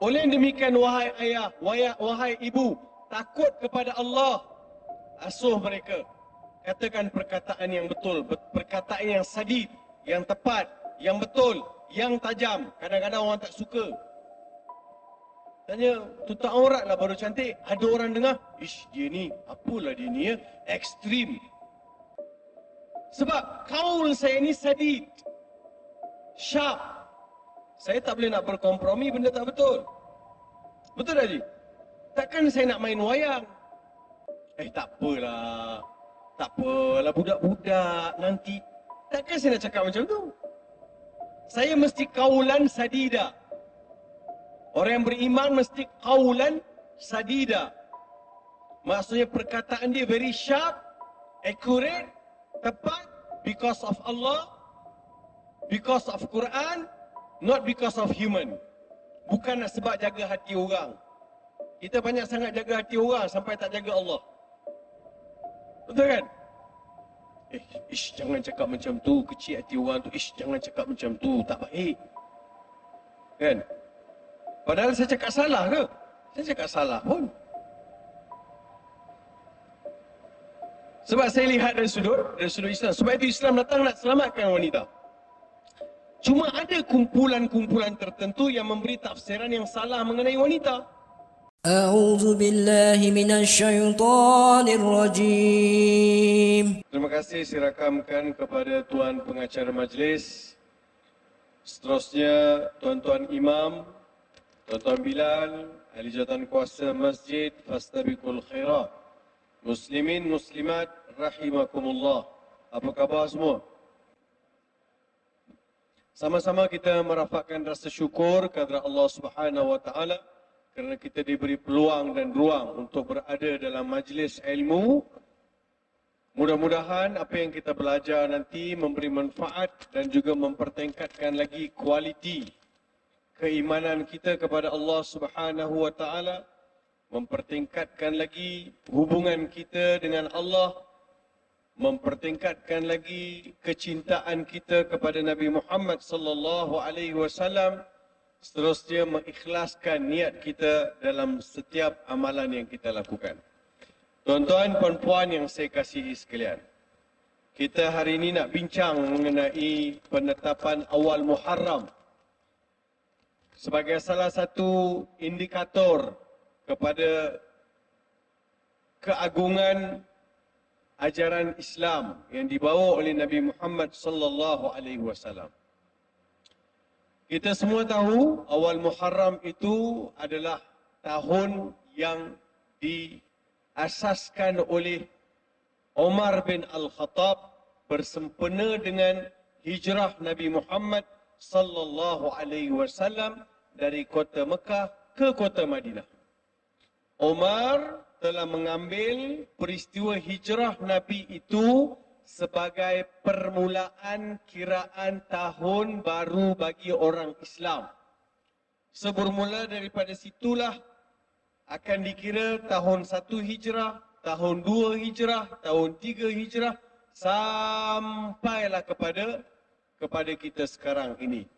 Oleh demikian, wahai ayah, wahai ibu, takut kepada Allah, asuh mereka. Katakan perkataan yang betul, perkataan yang sadid, yang tepat, yang betul, yang tajam. Kadang-kadang orang tak suka. Tanya, tutup aurat lah baru cantik. Ada orang dengar, ish, dia ni, apalah dia ni ya, ekstrim. Sebab kaul saya ni sadid, sharp. Saya tak boleh nak berkompromi benda tak betul. Betul tak, Ji? Takkan saya nak main wayang. Tak apalah. Tak apalah, budak-budak nanti. Takkan saya nak cakap macam tu. Saya mesti kaulan sadida. Orang yang beriman mesti kaulan sadida. Maksudnya perkataan dia very sharp, accurate, tepat, because of Allah, because of Quran, not because of human. Bukan sebab jaga hati orang. Kita banyak sangat jaga hati orang sampai tak jaga Allah. Betul kan? Jangan cakap macam tu, kecil hati orang tu. Jangan cakap macam tu, tak baik. Kan? Padahal saya cakap salah ke? Saya cakap salah pun. Sebab saya lihat dari sudut Islam. Sebab itu Islam datang nak selamatkan wanita. Cuma ada kumpulan-kumpulan tertentu yang memberi tafsiran yang salah mengenai wanita. A'udzu billahi minasyaitonir rajim. Terima kasih saya rakamkan kepada Tuan Pengacara Majlis. Seterusnya Tuan-Tuan Imam, Tuan-Tuan Bilal, Ahli Jawatan Kuasa Masjid, Fastabiqul Khairat. Muslimin, Muslimat, Rahimakumullah. Apa khabar semua? Sama-sama kita merafakkan rasa syukur kepada Allah Subhanahu Wa Taala kerana kita diberi peluang dan ruang untuk berada dalam majlis ilmu. Mudah-mudahan apa yang kita belajar nanti memberi manfaat dan juga mempertingkatkan lagi kualiti keimanan kita kepada Allah Subhanahu Wa Taala, mempertingkatkan lagi hubungan kita dengan Allah, mempertingkatkan lagi kecintaan kita kepada Nabi Muhammad sallallahu alaihi wasallam, seterusnya mengikhlaskan niat kita dalam setiap amalan yang kita lakukan. Tuan-tuan, puan-puan yang saya kasihi sekalian, kita hari ini nak bincang mengenai penetapan awal Muharram sebagai salah satu indikator kepada keagungan ajaran Islam yang dibawa oleh Nabi Muhammad sallallahu alaihi wasallam. Kita semua tahu awal Muharram itu adalah tahun yang diasaskan oleh Umar bin Al-Khattab bersempena dengan hijrah Nabi Muhammad sallallahu alaihi wasallam dari kota Mekah ke kota Madinah. Umar telah mengambil peristiwa hijrah Nabi itu sebagai permulaan kiraan tahun baru bagi orang Islam. Sebermula daripada situlah akan dikira tahun 1 Hijrah, tahun 2 Hijrah, tahun 3 Hijrah, sampailah kepada kita sekarang ini.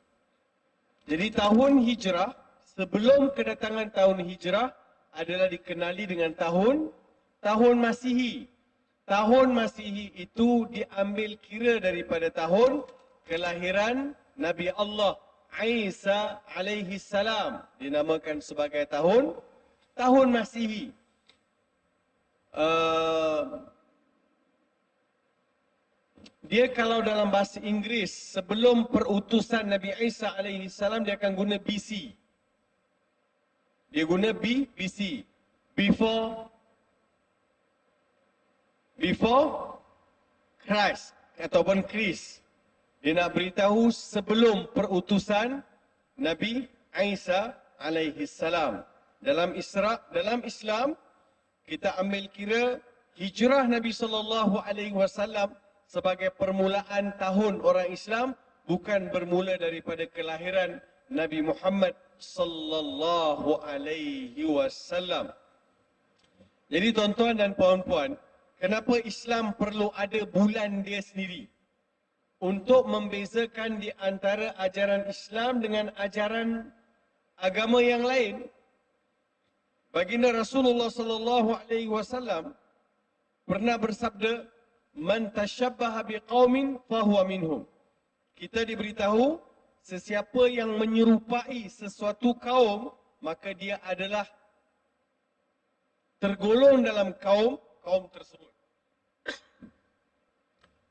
Jadi tahun Hijrah, sebelum kedatangan tahun Hijrah, adalah dikenali dengan tahun Masihi. Tahun Masihi itu diambil kira daripada tahun kelahiran Nabi Allah Isa alaihi salam, dinamakan sebagai tahun Masihi. Dia kalau dalam bahasa Inggeris sebelum perutusan Nabi Isa alaihi salam dia akan guna BC. Dia guna BC, before Christ ataupun Kris. Dia nak beritahu sebelum perutusan Nabi Isa alaihi salam. Dalam Islam kita ambil kira hijrah Nabi sallallahu alaihi wasallam sebagai permulaan tahun orang Islam, bukan bermula daripada kelahiran Nabi Muhammad sallallahu alaihi wasallam. Jadi tuan-tuan dan puan-puan, kenapa Islam perlu ada bulan dia sendiri? Untuk membezakan di antara ajaran Islam dengan ajaran agama yang lain, baginda Rasulullah sallallahu alaihi wasallam pernah bersabda, "Man tashabbaha biqaumin fahuwa minhum." Kita diberitahu, sesiapa yang menyerupai sesuatu kaum, maka dia adalah tergolong dalam kaum tersebut.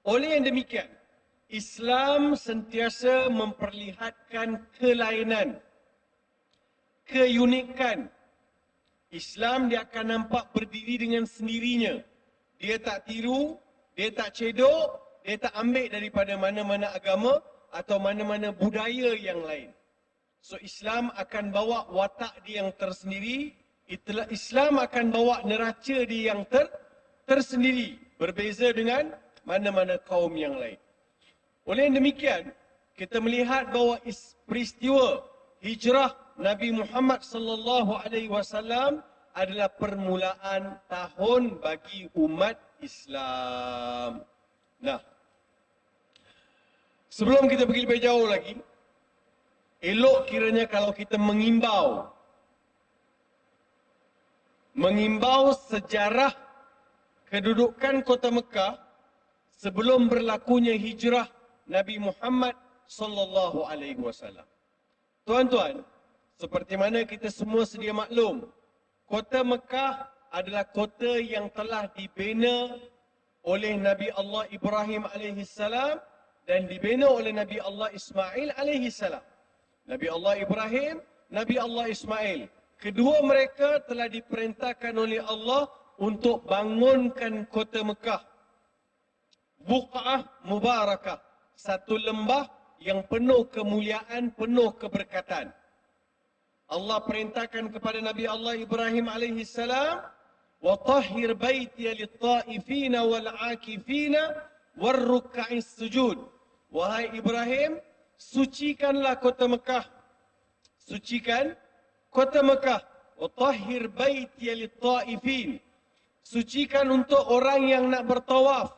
Oleh yang demikian, Islam sentiasa memperlihatkan kelainan, keunikan. Islam dia akan nampak berdiri dengan sendirinya. Dia tak tiru, dia tak cedok, dia tak ambil daripada mana-mana agama atau mana-mana budaya yang lain. So Islam akan bawa watak dia yang tersendiri, Islam akan bawa neraca dia yang tersendiri, berbeza dengan mana-mana kaum yang lain. Oleh yang demikian, kita melihat bahawa peristiwa hijrah Nabi Muhammad sallallahu alaihi wasallam adalah permulaan tahun bagi umat Islam. Nah, sebelum kita pergi lebih jauh lagi, elok kiranya kalau kita mengimbau sejarah kedudukan kota Mekah sebelum berlakunya hijrah Nabi Muhammad sallallahu alaihi wasallam. Tuan-tuan, seperti mana kita semua sedia maklum, kota Mekah adalah kota yang telah dibina oleh Nabi Allah Ibrahim alaihi salam dan dibina oleh Nabi Allah Ismail alaihi salam. Nabi Allah Ibrahim, Nabi Allah Ismail, kedua mereka telah diperintahkan oleh Allah untuk bangunkan kota Mekah. Buq'ah mubarakah, satu lembah yang penuh kemuliaan, penuh keberkatan. Allah perintahkan kepada Nabi Allah Ibrahim alaihi salam, "Wa tahhir baiti lit-ta'ifina wal-'akifina war-ruk'is sujud." Wahai Ibrahim, sucikanlah kota Mekah. Sucikan kota Mekah. "Wa tahhir baiti lit-ta'ifin." Sucikan untuk orang yang nak bertawaf,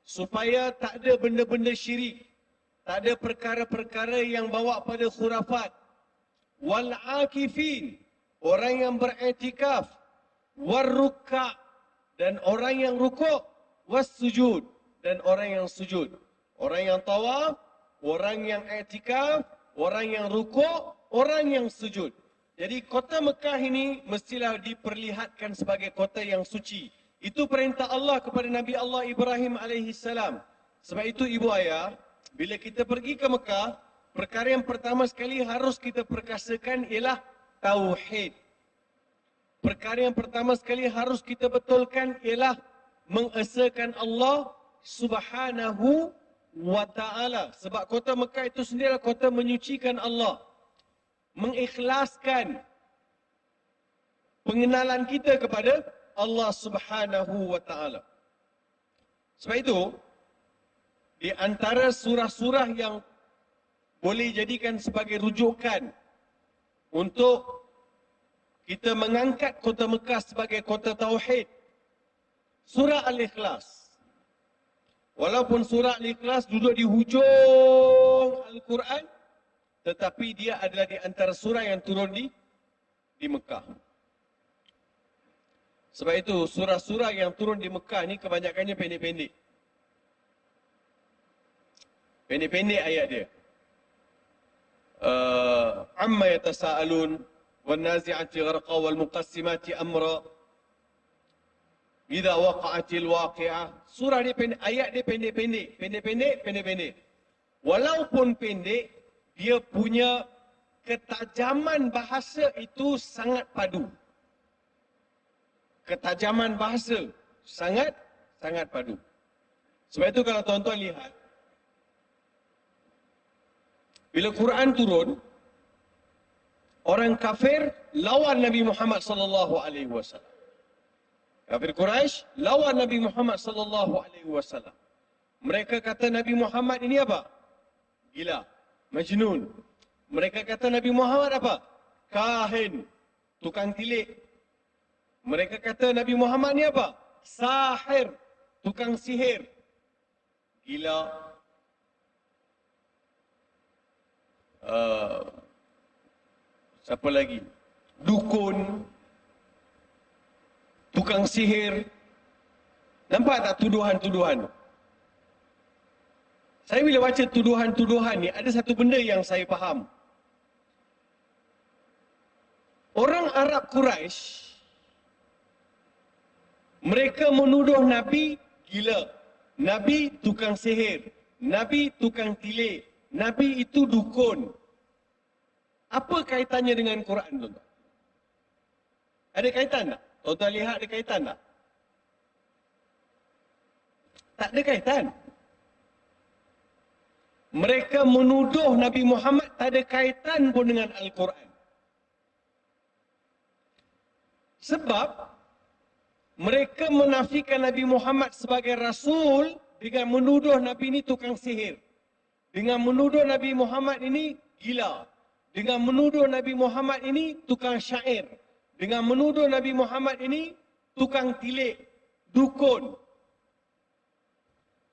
supaya tak ada benda-benda syirik, tak ada perkara-perkara yang bawa pada khurafat. Wal-akifin, orang yang beriktikaf. War-ruk'a, dan orang yang rukuk. Was-sujud, dan orang yang sujud. Orang yang tawaf, orang yang iktikaf, orang yang rukuk, orang yang sujud. Jadi kota Mekah ini mestilah diperlihatkan sebagai kota yang suci. Itu perintah Allah kepada Nabi Allah Ibrahim alaihi salam. Sebab itu ibu ayah, bila kita pergi ke Mekah, perkara yang pertama sekali harus kita perkasakan ialah tauhid. Perkara yang pertama sekali harus kita betulkan ialah mengesakan Allah Subhanahu wa ta'ala. Sebab kota Mekah itu sendiri adalah kota menyucikan Allah. Mengikhlaskan pengenalan kita kepada Allah Subhanahu wa ta'ala. Sebab itu, di antara surah-surah yang boleh jadikan sebagai rujukan untuk kita mengangkat kota Mekah sebagai kota tauhid, surah Al-Ikhlas. Walaupun surah Al-Ikhlas duduk di hujung Al-Quran, tetapi dia adalah di antara surah yang turun di Mekah. Sebab itu surah-surah yang turun di Mekah ni kebanyakannya pendek-pendek. Pendek-pendek ayat dia. Amma yatasaalun wan nazi'ati gharqa wal muqassimati amra idza waqa'atil waqi'ah. Surah dia pendek, ayat dia pendek-pendek, pendek-pendek. Walaupun pendek, dia punya ketajaman bahasa itu sangat padu. Ketajaman bahasa sangat padu. Sebab itu kalau tuan-tuan lihat, bila Quran turun, orang kafir lawan Nabi Muhammad sallallahu alaihi wasallam. Kafir Quraisy lawan Nabi Muhammad sallallahu alaihi wasallam. Mereka kata Nabi Muhammad ini apa? Gila, majnun. Mereka kata Nabi Muhammad apa? Kahin, tukang tilik. Mereka kata Nabi Muhammad ni apa? Sahir, tukang sihir. Gila. Siapa lagi? Dukun, tukang sihir. Nampak tak tuduhan-tuduhan? Saya bila baca tuduhan-tuduhan ni, ada satu benda yang saya faham. Orang Arab Quraisy, mereka menuduh Nabi gila. Nabi tukang sihir. Nabi tukang tilik. Nabi itu dukun. Apa kaitannya dengan Quran, tuan-tuan? Ada kaitan tak? Tuan-tuan lihat ada kaitan tak? Tak ada kaitan. Mereka menuduh Nabi Muhammad tak ada kaitan pun dengan Al-Quran. Sebab mereka menafikan Nabi Muhammad sebagai Rasul dengan menuduh Nabi ini tukang sihir. Dengan menuduh Nabi Muhammad ini gila. Dengan menuduh Nabi Muhammad ini tukang syair. Dengan menuduh Nabi Muhammad ini tukang tilik, dukun.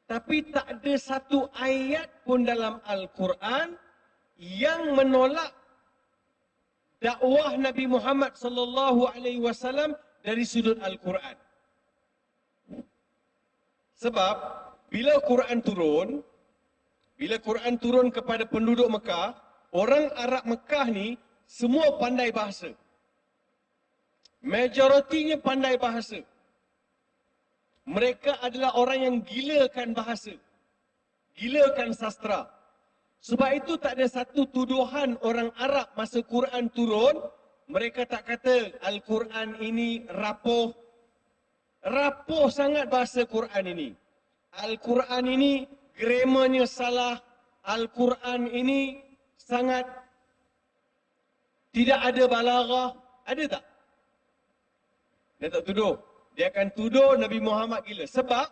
Tapi tak ada satu ayat pun dalam Al-Quran yang menolak dakwah Nabi Muhammad sallallahu alaihi wasallam dari sudut Al-Quran. Sebab bila Quran turun kepada penduduk Mekah, orang Arab Mekah ni semua pandai bahasa. Majoritinya pandai bahasa. Mereka adalah orang yang gilakan bahasa. Gilakan sastra. Sebab itu tak ada satu tuduhan orang Arab masa Quran turun, mereka tak kata Al-Quran ini rapuh. Rapuh sangat bahasa Quran ini. Al-Quran ini grammarnya salah. Al-Quran ini sangat tidak ada balaghah. Ada tak? Dia tak tuduh. Dia akan tuduh Nabi Muhammad gila. Sebab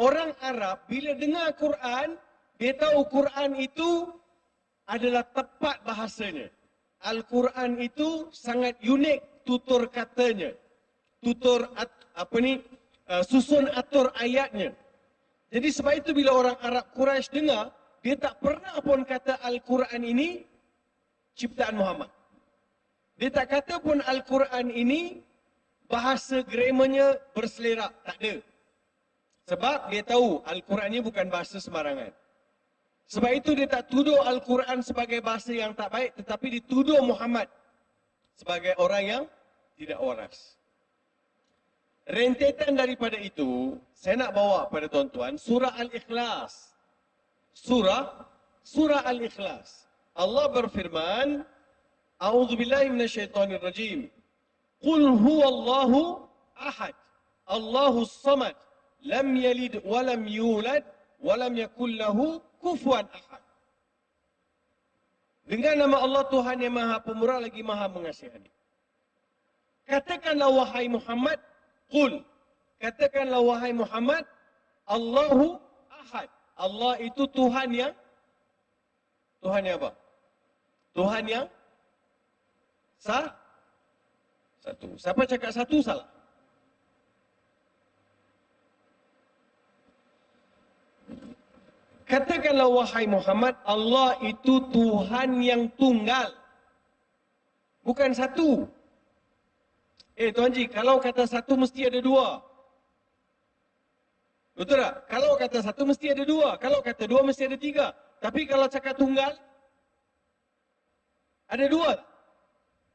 orang Arab bila dengar Quran, dia tahu Quran itu adalah tepat bahasanya. Al-Quran itu sangat unik tutur katanya. Susun atur ayatnya. Jadi sebab itu bila orang Arab Quraisy dengar, dia tak pernah pun kata Al-Quran ini ciptaan Muhammad. Dia tak kata pun Al-Quran ini bahasa grammarnya berselerak. Tak ada. Sebab dia tahu Al-Quran ini bukan bahasa sembarangan. Sebab itu dia tak tuduh Al-Quran sebagai bahasa yang tak baik, tetapi dituduh Muhammad sebagai orang yang tidak waras. Rentetan daripada itu, saya nak bawa pada tuan-tuan surah Al-Ikhlas. Surah Al-Ikhlas. Allah berfirman, A'udzubillahi minasyaitonirrajim. Qul huwallahu ahad. Allahus samad. Lam yalid walam yulad walam yakul lahu kufuwan ahad. Dengan nama Allah Tuhan yang Maha Pemurah lagi Maha Mengasihani. Katakanlah wahai Muhammad, qul. Katakanlah wahai Muhammad, Allahu ahad. Allah itu Tuhan yang apa? Tuhan yang satu. Siapa cakap satu salah? Katakanlah wahai Muhammad, Allah itu Tuhan yang tunggal. Bukan satu. Tuan Haji, kalau kata satu mesti ada dua. Betul tak? Kalau kata satu mesti ada dua. Kalau kata dua mesti ada tiga. Tapi kalau cakap tunggal, ada dua.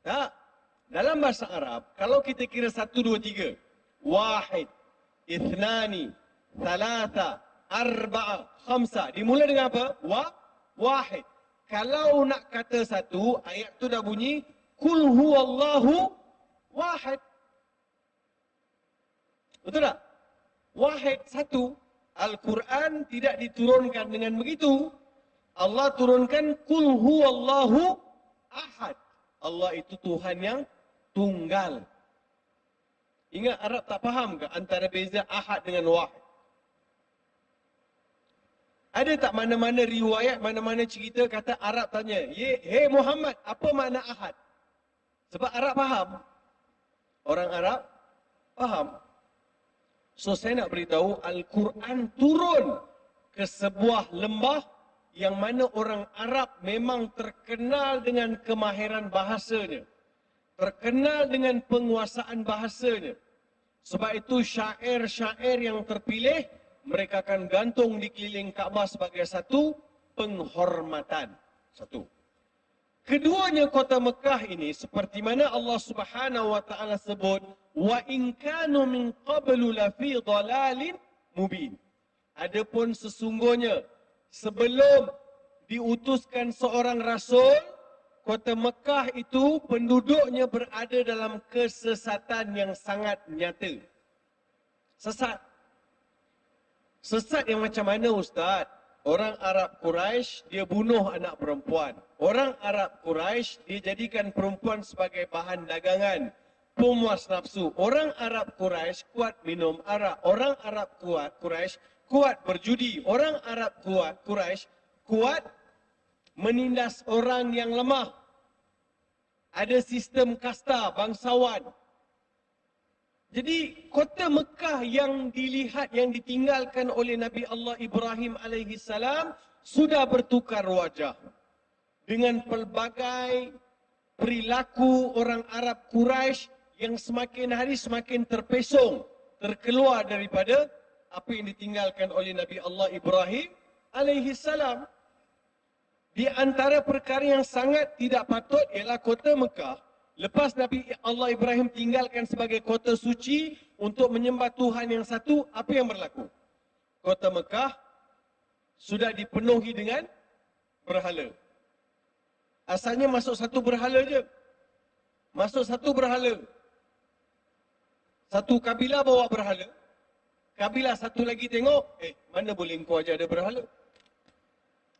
Tak? Dalam bahasa Arab, kalau kita kira satu, dua, tiga. Wahid, ithnani, thalatha, arba'a, khamsa. Dimulai dengan apa? Wahid. Kalau nak kata satu, ayat tu dah bunyi, Kul huwallahu wahid. Betul tak? Wahid, satu. Al-Quran tidak diturunkan dengan begitu. Allah turunkan, Kul huwallahu ahad. Allah itu Tuhan yang tunggal. Ingat Arab tak faham ke antara beza ahad dengan wahid? Ada tak mana-mana riwayat, mana-mana cerita kata Arab tanya, Hey Muhammad, apa makna ahad? Sebab Arab faham. Orang Arab faham. So saya nak beritahu, Al-Quran turun ke sebuah lembah yang mana orang Arab memang terkenal dengan kemahiran bahasanya, terkenal dengan penguasaan bahasanya. Sebab itu syair-syair yang terpilih mereka akan gantung di keliling Kaabah sebagai satu penghormatan. Satu. Keduanya kota Mekah ini seperti mana Allah Subhanahu wa taala sebut, wa in kanu min qablu la fi dhalalin mubin. Adapun sesungguhnya sebelum diutuskan seorang rasul, kota Mekah itu penduduknya berada dalam kesesatan yang sangat nyata. Sesat. Sesat yang macam mana, Ustaz? Orang Arab Quraisy dia bunuh anak perempuan. Orang Arab Quraisy dia jadikan perempuan sebagai bahan dagangan, pemuas nafsu. Orang Arab Quraisy kuat minum arak. Orang Arab Quraisy kuat berjudi. Orang Arab Quraisy kuat menindas orang yang lemah. Ada sistem kasta bangsawan. Jadi kota Mekah yang dilihat, yang ditinggalkan oleh Nabi Allah Ibrahim alaihi salam sudah bertukar wajah dengan pelbagai perilaku orang Arab Quraisy yang semakin hari semakin terpesong, terkeluar daripada apa yang ditinggalkan oleh Nabi Allah Ibrahim alaihi salam. Di antara perkara yang sangat tidak patut ialah kota Mekah, lepas Nabi Allah Ibrahim tinggalkan sebagai kota suci untuk menyembah Tuhan yang satu, apa yang berlaku? Kota Mekah sudah dipenuhi dengan berhala. Asalnya masuk satu berhala je. Masuk satu berhala. Satu kabilah bawa berhala. Kabilah satu lagi tengok, mana boleh engkau aja ada berhala?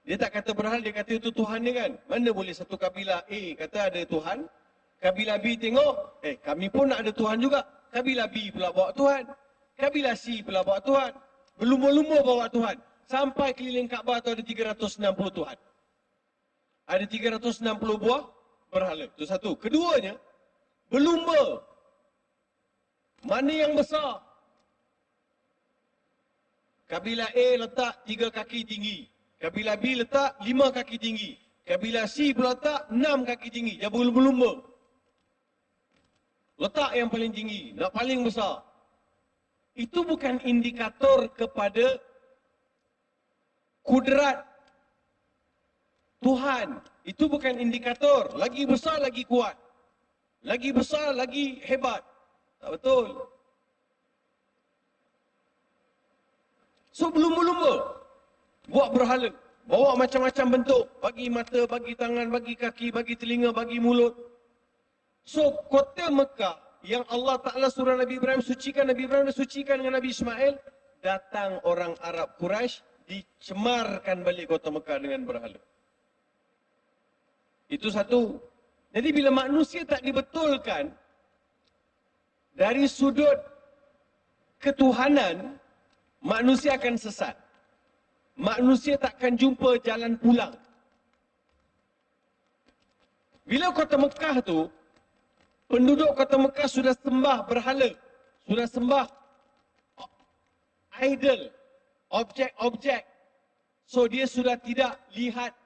Dia tak kata berhala, dia kata itu Tuhan dia kan. Mana boleh satu kabilah A kata ada Tuhan, kabilah B tengok, kami pun nak ada Tuhan juga. Kabilah B pula bawa Tuhan. Kabilah C pula bawa Tuhan. Berlumba-lumba bawa Tuhan. Sampai keliling Kaabah tu ada 360 Tuhan. Ada 360 buah berhala. Itu satu. Keduanya, berlumba. Mana yang besar? Kabilah A letak 3 kaki tinggi. Kabilah B letak 5 kaki tinggi. Kabilah C pula letak 6 kaki tinggi. Dia berlumba-lumba. Letak yang paling tinggi, nak paling besar. Itu bukan indikator kepada kudrat Tuhan. Itu bukan indikator. Lagi besar, lagi kuat. Lagi besar, lagi hebat. Tak betul. So, berlumba-lumba. Buat berhala. Bawa macam-macam bentuk. Bagi mata, bagi tangan, bagi kaki, bagi telinga, bagi mulut. So, kota Mekah yang Allah Ta'ala surah Nabi Ibrahim sucikan, Nabi Ibrahim sucikan dengan Nabi Ismail, datang orang Arab Quraisy dicemarkan balik kota Mekah dengan berhala. Itu satu. Jadi bila manusia tak dibetulkan dari sudut ketuhanan, manusia akan sesat. Manusia takkan jumpa jalan pulang. Bila kota Mekah tu, penduduk kota Mekah sudah sembah berhala, sudah sembah idol, objek-objek. So dia sudah tidak lihat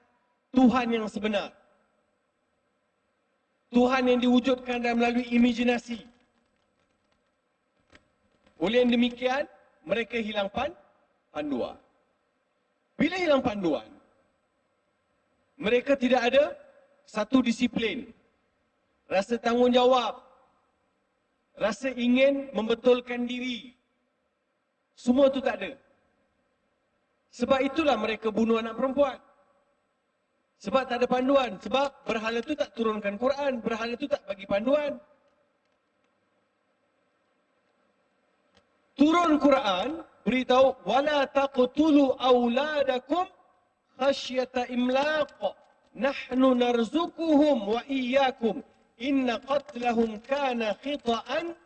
Tuhan yang sebenar. Tuhan yang diwujudkan dan melalui imajinasi. Oleh yang demikian, mereka hilang panduan. Bila hilang panduan, mereka tidak ada satu disiplin, rasa tanggungjawab, rasa ingin membetulkan diri. Semua itu tak ada. Sebab itulah mereka bunuh anak perempuan. Sebab tak ada panduan. Sebab berhala itu tak turunkan Quran. Berhala itu tak bagi panduan. Turun Quran, beritahu, wala taqtulu auladakum khasyata imlaq. Nahnu narzukuhum wa iyyakum. Inna qatlahum kana khita'an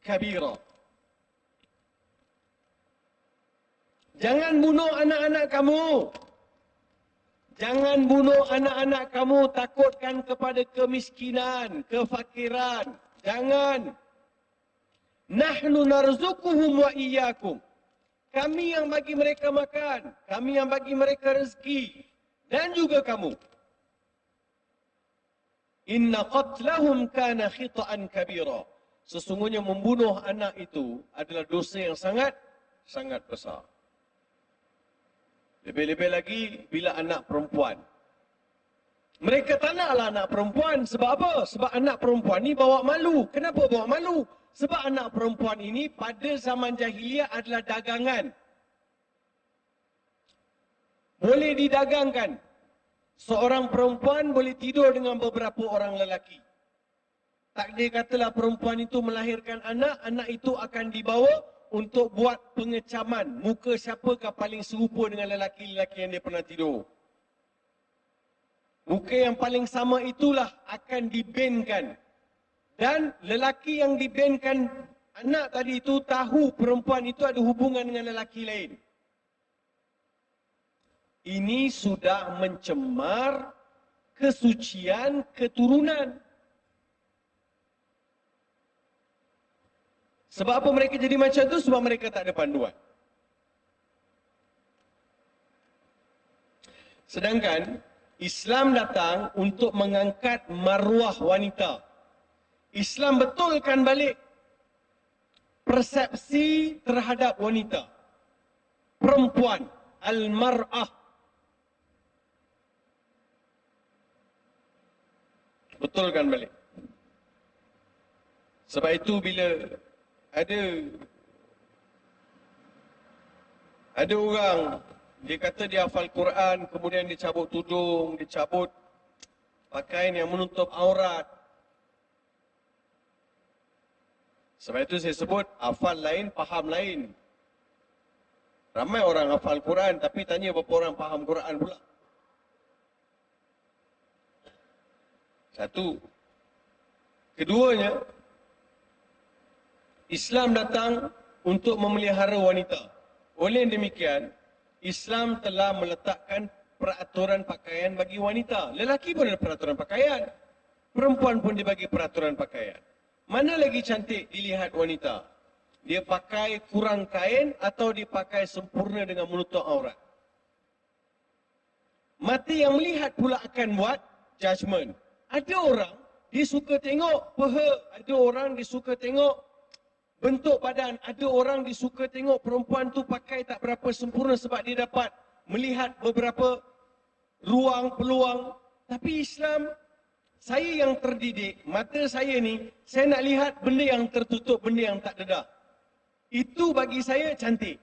kabira. Jangan bunuh anak-anak kamu. Jangan bunuh anak-anak kamu, takutkan kepada kemiskinan, kefakiran. Jangan. Nahnu narzukuhum wa iyyakum. Kami yang bagi mereka makan, kami yang bagi mereka rezeki. dan juga kamu. Inna qatlahum kana khita'an kabira. Sesungguhnya membunuh anak itu adalah dosa yang sangat besar. Lebih-lebih lagi bila anak perempuan. Mereka tak naklah anak perempuan. Sebab apa? Sebab anak perempuan ni bawa malu. Kenapa bawa malu? Sebab anak perempuan ini pada zaman jahiliah adalah dagangan. Boleh didagangkan. Seorang perempuan boleh tidur dengan beberapa orang lelaki. Takdir katalah perempuan itu melahirkan anak, anak itu akan dibawa untuk buat pengecaman. Muka siapakah paling serupa dengan lelaki-lelaki yang dia pernah tidur. Muka yang paling sama itulah akan dibankan. Dan lelaki yang dibankan anak tadi itu tahu perempuan itu ada hubungan dengan lelaki lain. Ini sudah mencemar kesucian keturunan. Sebab apa mereka jadi macam itu? Sebab mereka tak ada panduan. Sedangkan Islam datang untuk mengangkat maruah wanita. Islam betulkan balik persepsi terhadap wanita. Perempuan, al-mar'ah. Betulkan balik. Sebab itu bila ada orang dia kata dia hafal Quran, kemudian dia cabut tudung, dia cabut pakaian yang menutup aurat. Sebab itu saya sebut hafal lain, faham lain. Ramai orang hafal Quran tapi tanya berapa orang faham Quran pula. Satu. Keduanya, Islam datang untuk memelihara wanita. Oleh demikian, Islam telah meletakkan peraturan pakaian bagi wanita. Lelaki pun ada peraturan pakaian. Perempuan pun dibagi peraturan pakaian. Mana lagi cantik dilihat wanita? Dia pakai kurang kain atau dia pakai sempurna dengan menutup aurat? Mata yang melihat pula akan buat judgement. Ada orang dia suka tengok peha, ada orang dia suka tengok bentuk badan, ada orang dia suka tengok perempuan tu pakai tak berapa sempurna sebab dia dapat melihat beberapa ruang, peluang. Tapi Islam, saya yang terdidik, mata saya ni, saya nak lihat benda yang tertutup, benda yang tak dedah. Itu bagi saya cantik.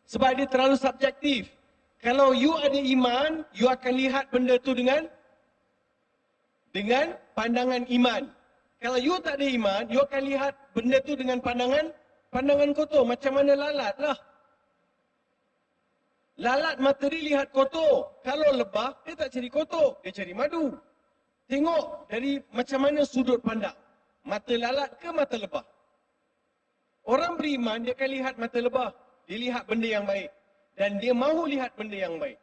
Sebab dia terlalu subjektif. Kalau you ada iman, you akan lihat benda tu dengan pandangan iman. Kalau you tak ada iman, you akan lihat benda tu dengan pandangan kotor. Macam mana lalat lah. Lalat mata dia lihat kotor. Kalau lebah, dia tak cari kotor, dia cari madu. Tengok dari macam mana sudut pandang. Mata lalat ke mata lebah? Orang beriman, dia akan lihat mata lebah. Dia lihat benda yang baik. Dan dia mahu lihat benda yang baik.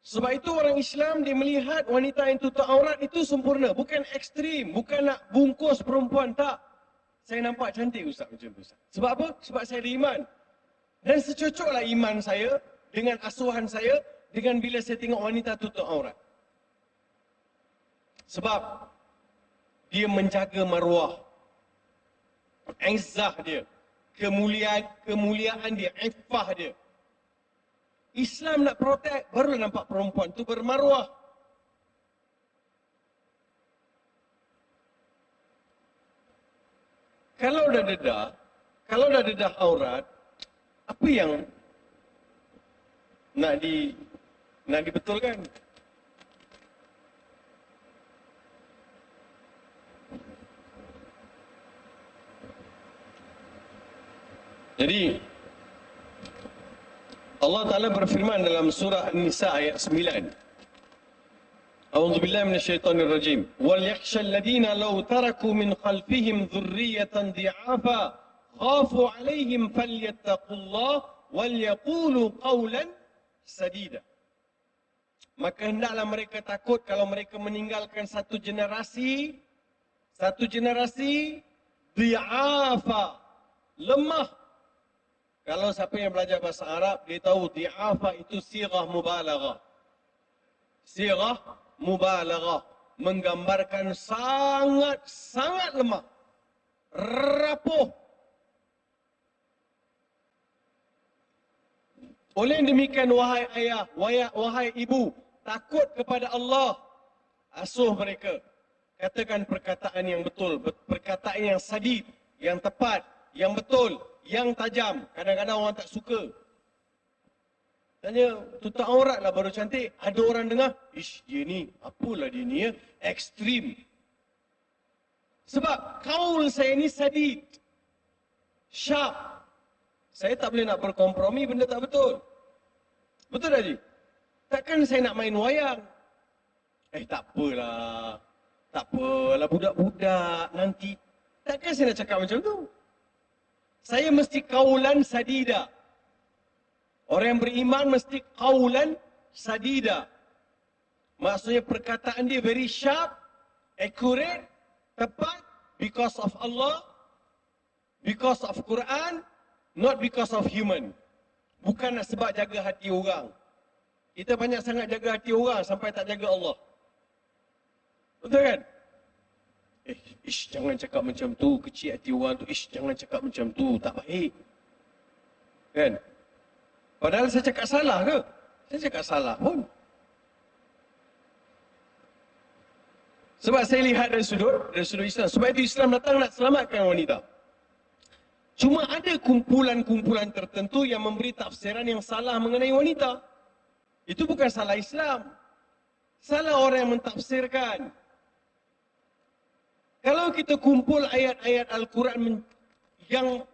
Sebab itu orang Islam dia melihat wanita yang tutup aurat itu sempurna. Bukan ekstrim, bukan nak bungkus perempuan, tak. Saya nampak cantik Ustaz macam tu Ustaz. Sebab apa? Sebab saya ada iman. Dan secocoklah iman saya dengan asuhan saya dengan bila saya tengok wanita tutup aurat. Sebab dia menjaga maruah, izzah dia, kemuliaan dia, iffah dia. Islam nak protect, baru nampak perempuan tu bermaruah. Kalau dah dedah aurat, apa yang nak dibetulkan? Jadi Allah Ta'ala berfirman dalam surah An-Nisa ayat 9. A'udzu billahi minasyaitonir rajim. Wal yakhshal ladina law taraku min khalfihim dhurriyatan dhi'afa khafu 'alaihim falyattaqullah wal yaqulu qawlan sadida. Maka hendaklah mereka takut kalau mereka meninggalkan satu generasi dhi'afa, lemah. Kalau siapa yang belajar bahasa Arab, dia tahu di'afa itu sirah mubalaghah. Sirah mubalaghah. Menggambarkan sangat lemah. Rapuh. Oleh demikian, wahai ayah, wahai ibu, takut kepada Allah. Asuh mereka. Katakan perkataan yang betul, perkataan yang sadid, yang tepat, yang betul, yang tajam. Kadang-kadang orang tak suka. Tanya, tutup aurat lah baru cantik. Ada orang dengar, ish, dia ni, apalah dia ni ya, ekstrim. Sebab kaul saya ni sadid, sharp. Saya tak boleh nak berkompromi benda tak betul. Betul tak, Ji? Takkan saya nak main wayang. Tak apalah. Tak apalah budak-budak nanti. Takkan saya nak cakap macam tu. Saya mesti kaulan sadida. Orang yang beriman mesti kaulan sadida. Maksudnya perkataan dia very sharp, accurate, tepat, because of Allah, because of Quran, not because of human. Bukan nak sebab jaga hati orang. Kita banyak sangat jaga hati orang sampai tak jaga Allah. Betul kan? Jangan cakap macam tu, kecil hati orang tu. Jangan cakap macam tu, tak baik. Kan? Padahal saya cakap salah ke? Saya cakap salah pun. Sebab saya lihat dari sudut Islam. Sebab itu Islam datang nak selamatkan wanita. Cuma ada kumpulan-kumpulan tertentu yang memberi tafsiran yang salah mengenai wanita. Itu bukan salah Islam. Salah orang yang mentafsirkan. Kalau kita kumpul ayat-ayat Al-Quran yang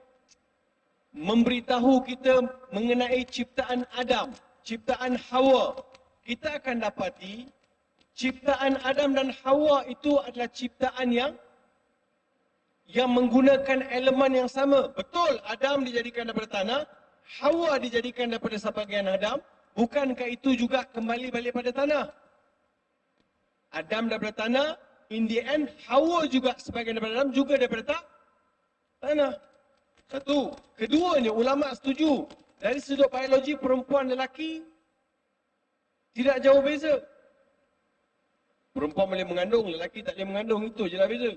memberitahu kita mengenai ciptaan Adam, ciptaan Hawa, kita akan dapati ciptaan Adam dan Hawa itu adalah ciptaan yang menggunakan elemen yang sama. Betul, Adam dijadikan daripada tanah, Hawa dijadikan daripada sebahagian Adam. Bukankah itu juga kembali balik pada tanah? Adam daripada tanah, in the end, Hawa juga sebahagian daripada Adam, juga daripada tanah. Satu. Keduanya, ulama setuju. Dari sudut biologi, perempuan lelaki tidak jauh beza. Perempuan boleh mengandung, lelaki tak boleh mengandung. Itu je lah beza.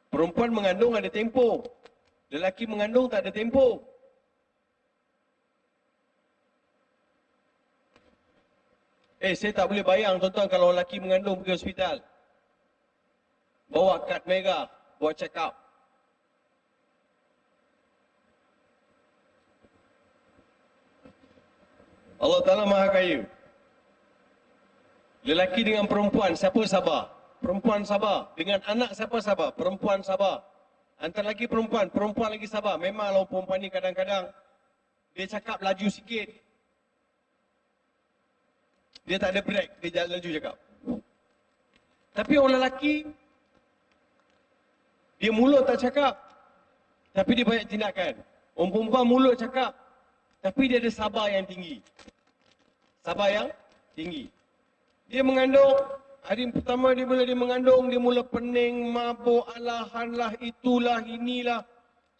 Perempuan mengandung ada tempoh. Lelaki mengandung tak ada tempoh. Saya tak boleh bayang tuan-tuan kalau lelaki mengandung pergi hospital. Bawa kad merah, buat check up. Allah Ta'ala Maha Kaya. Lelaki dengan perempuan, siapa sabar? Perempuan sabar. Dengan anak siapa sabar? Perempuan sabar. Antara lelaki perempuan, perempuan lagi sabar. Memanglah perempuan ni kadang-kadang dia cakap laju sikit. Dia tak ada break, dia jalan laju cakap. Tapi orang lelaki, dia mulut tak cakap, tapi dia banyak tindakan. Orang perempuan mulut cakap, tapi dia ada sabar yang tinggi. Sabar yang tinggi. Dia mengandung, hari pertama dia mengandung, dia mula pening, mabuk, alahanlah, itulah, inilah.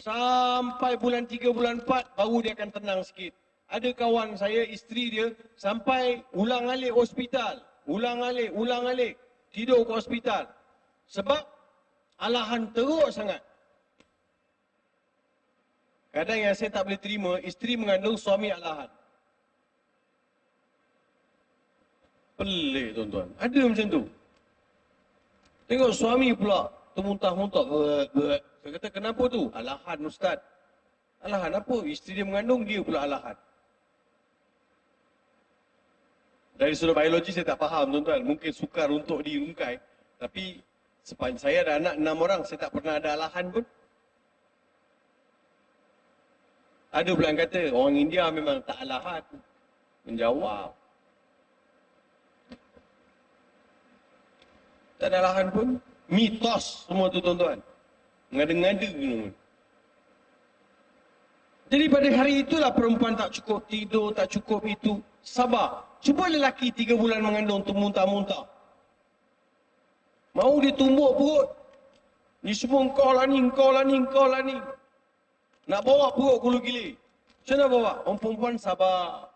Sampai bulan 3, bulan 4, baru dia akan tenang sikit. Ada kawan saya, isteri dia, sampai ulang-alik hospital. Ulang-alik. Tidur ke hospital. Sebab alahan teruk sangat. Kadang yang saya tak boleh terima, isteri mengandung, suami alahan. Pelik tuan-tuan. Ada macam tu. Tengok suami pula termuntah-muntah. Saya kata kenapa tu? Alahan ustaz. Alahan apa? Isteri dia mengandung, dia pula alahan. Dari sudut biologi saya tak faham tuan-tuan. Mungkin sukar untuk dirungkai. Tapi sepanjang saya ada anak 6 orang, saya tak pernah ada alahan pun. Ada pula yang kata orang India memang tak alahan. Menjawab. Tak ada alahan pun. Mitos semua tu tuan-tuan. Ngada-ngada semua. Jadi pada hari itulah perempuan tak cukup tidur, tak cukup itu. Sabar. Cuba lelaki 3 bulan mengandung tu muntah-muntah. Mau dia tumbuk perut. Ni semua engkau lah ni. Nak bawa perut gulu gili. Macam mana bawa? Orang perempuan sabar.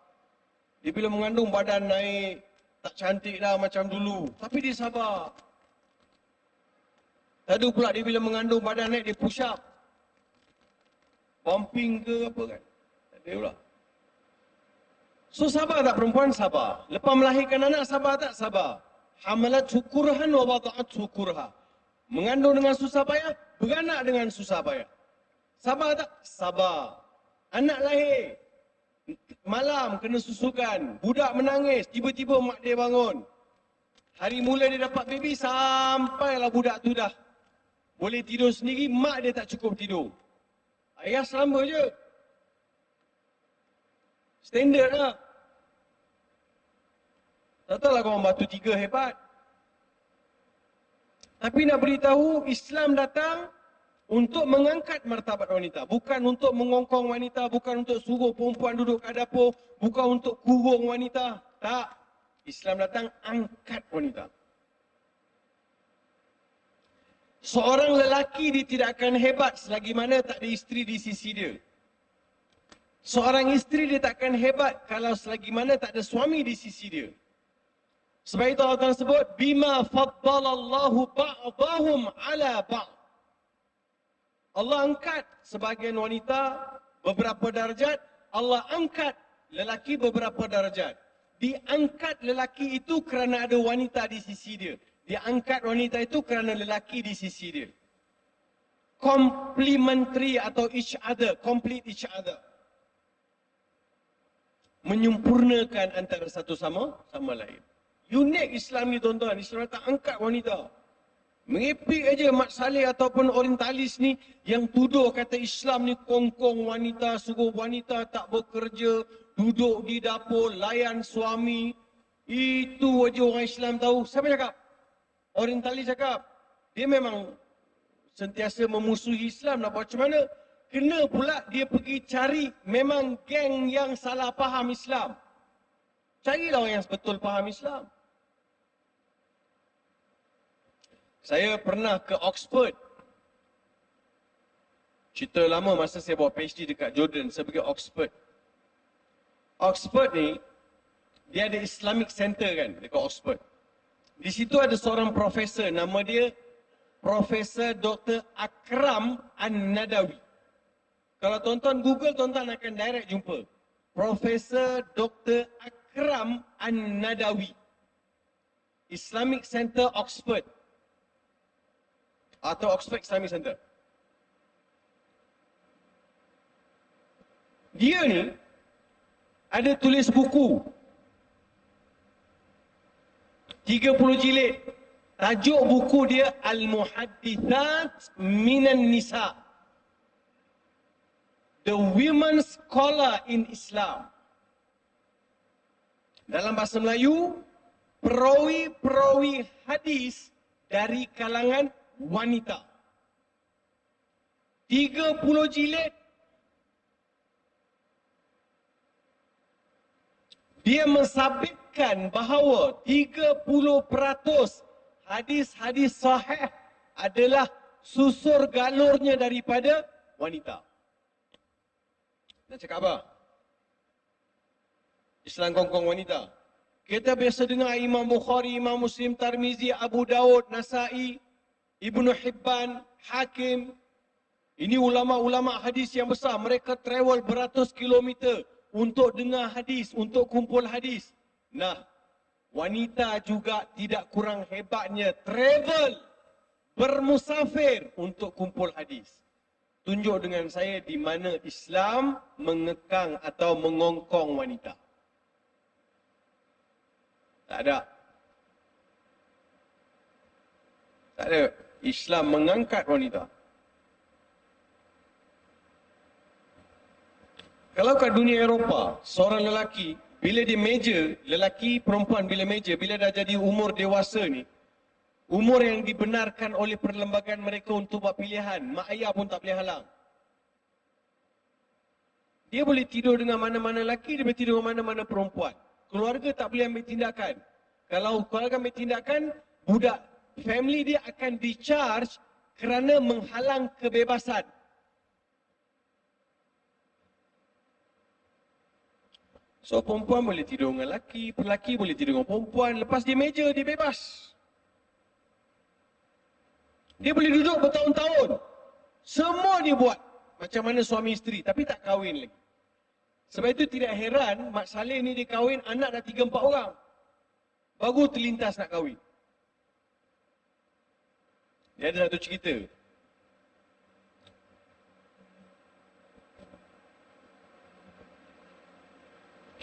Dia bila mengandung badan naik. Tak cantik dah macam dulu. Tapi dia sabar. Tadi pula dia bila mengandung badan naik, dia push up. Pumping ke apa kan. Tak ada pula. So sabar tak perempuan? Sabar. Lepas melahirkan anak, sabar tak? Sabar. Hamalat syukurhan wa wada'at syukurha. Mengandung dengan susah payah, beranak dengan susah payah. Sabar tak? Sabar. Anak lahir. Malam kena susukan. Budak menangis. Tiba-tiba mak dia bangun. Hari mula dia dapat baby, sampailah budak tu dah boleh tidur sendiri, mak dia tak cukup tidur. Ayah selamba je. Standard lah. Tak tahulah korang batu tiga hebat. Tapi nak beritahu, Islam datang untuk mengangkat martabat wanita. Bukan untuk mengongkong wanita, bukan untuk suruh perempuan duduk kat dapur, bukan untuk kurung wanita. Tak. Islam datang angkat wanita. Seorang lelaki dia tidak akan hebat selagi mana tak ada isteri di sisi dia. Seorang isteri dia tak akan hebat kalau selagi mana tak ada suami di sisi dia. Sebab itu Allah Ta'ala sebut, bima faddalallahu ba'dahum ala ba'd. Allah angkat sebagian wanita beberapa darjat, Allah angkat lelaki beberapa darjat. Diangkat lelaki itu kerana ada wanita di sisi dia. Diangkat wanita itu kerana lelaki di sisi dia. Complementary atau each other, complete each other. Menyempurnakan antara satu sama lain. Unik Islam ni tuan-tuan. Islam datang angkat wanita. Mengepik aja Mat Saleh ataupun orientalis ni yang tuduh kata Islam ni kongkong wanita, suruh wanita tak bekerja, duduk di dapur, layan suami. Itu aja orang Islam tahu. Siapa cakap? Orientalis cakap. Dia memang sentiasa memusuhi Islam. Nak buat macam mana? Kena pula dia pergi cari memang geng yang salah faham Islam. Carilah orang yang betul faham Islam. Saya pernah ke Oxford. Cerita lama masa saya buat PhD dekat Jordan, saya pergi Oxford. Oxford ni, dia ada Islamic Center kan dekat Oxford. Di situ ada seorang profesor, nama dia Profesor Dr. Akram An-Nadawi. Kalau tuan-tuan Google, tuan-tuan akan direct jumpa. Profesor Dr. Akram An-Nadawi. Islamic Center Oxford. Atau Oxford Islamic Center. Dia ni ada tulis buku 30 jilid. Tajuk buku dia Al-Muhaddithat Minan Nisa. The Women Scholar in Islam. Dalam bahasa Melayu, perawi-perawi hadis dari kalangan wanita. 30 jilid. Dia mensabitkan bahawa 30% hadis-hadis sahih adalah susur galurnya daripada wanita. Nak cakap apa? Islam kongkong wanita. Kita biasa dengar Imam Bukhari, Imam Muslim, Tirmizi, Abu Daud, Nasai, Ibnu Hibban, Hakim. Ini ulama-ulama hadis yang besar. Mereka travel beratus kilometer untuk dengar hadis, untuk kumpul hadis. Nah, wanita juga tidak kurang hebatnya travel, bermusafir untuk kumpul hadis. Tunjuk dengan saya di mana Islam mengekang atau mengongkong wanita. Tak ada. Tak ada. Islam mengangkat wanita. Kalau kat dunia Eropah, seorang lelaki, bila dia meja, lelaki perempuan bila meja, bila dah jadi umur dewasa ni, umur yang dibenarkan oleh perlembagaan mereka untuk buat pilihan, mak ayah pun tak boleh halang. Dia boleh tidur dengan mana-mana lelaki, dia boleh tidur dengan mana-mana perempuan. Keluarga tak boleh ambil tindakan. Kalau keluarga ambil tindakan, budak family dia akan discharge kerana menghalang kebebasan. So perempuan boleh tidur dengan lelaki, lelaki boleh tidur dengan perempuan, lepas dia meja dia bebas. Dia boleh duduk bertahun-tahun. Semua dia buat macam mana suami isteri, tapi tak kahwin lagi. Sebab itu tidak heran Mak Saleh ni dia kahwin, anak dah 3-4 orang. Baru terlintas nak kahwin. Dia ada satu cerita.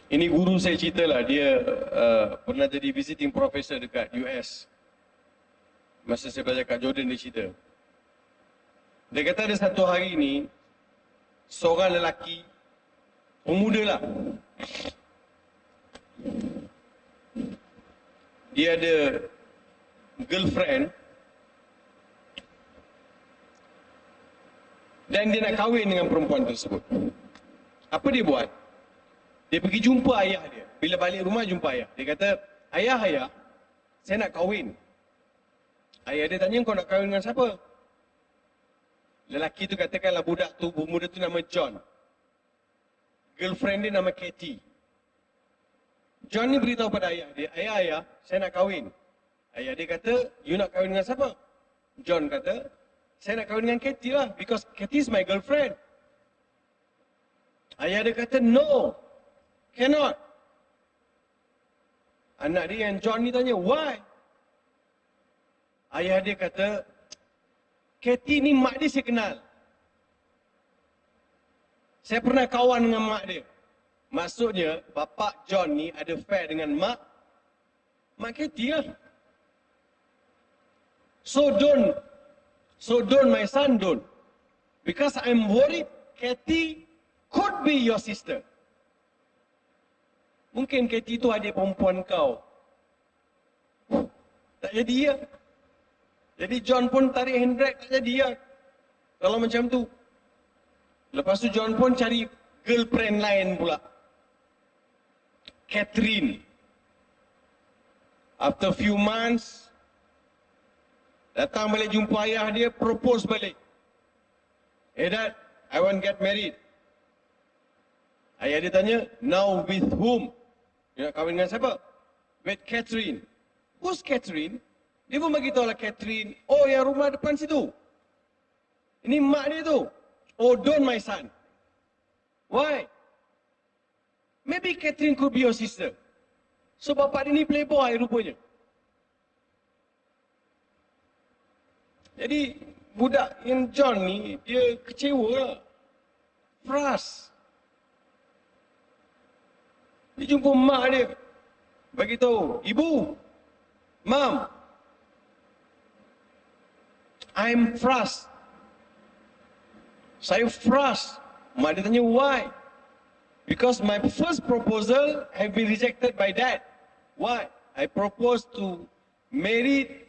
Ini guru saya ceritalah, dia pernah jadi visiting professor dekat US. Masa saya belajar kat Jordan dia cerita. Dia kata ada satu hari ni, seorang lelaki, pemuda lah. Dia ada girlfriend dan dia nak kahwin dengan perempuan tersebut. Apa dia buat? Dia pergi jumpa ayah dia. Bila balik rumah jumpa ayah. Dia kata, ayah, saya nak kahwin. Ayah dia tanya, kau nak kahwin dengan siapa? Lelaki tu katakanlah budak tu, pemuda tu nama John. Girlfriend dia nama Katie. John ni beritahu pada ayah dia, ayah, saya nak kahwin. Ayah dia kata, you nak kahwin dengan siapa? John kata, saya nak kahwin dengan Katie lah, because Katie is my girlfriend. Ayah dia kata, no, cannot. Anak dia yang John ni tanya, why? Ayah dia kata, Katie ni mak dia saya kenal. Saya pernah kawan dengan mak dia. Maksudnya, bapa John ni ada affair dengan mak Katie lah. So don't my son, don't. Because I'm worried Katie could be your sister. Mungkin Katie tu adik perempuan kau. Tak jadi ya. Jadi John pun tarik handbrake, tak jadi ya. Kalau macam tu. Lepas tu John pun cari girlfriend lain pula. Catherine. After few months, datang balik jumpa ayah dia, propose balik. Hey dad, I want get married. Ayah dia tanya, now with whom? Dia nak kahwin dengan siapa? With Catherine. Who's Catherine? Dia pun bagi tahu lah Catherine. Oh, yang rumah depan situ. Ini mak dia tu. Oh, don't my son. Why? Maybe Catherine could be your sister. So, bapak dia ni playboy rupanya. Jadi, budak yang John ni, dia kecewa lah. Frust. Dia jumpa mak dia. Bagi tahu, ibu, mom, I'm frust. Saya frust. Mak dia tanya, why? Because my first proposal have been rejected by dad. Why? I proposed to marry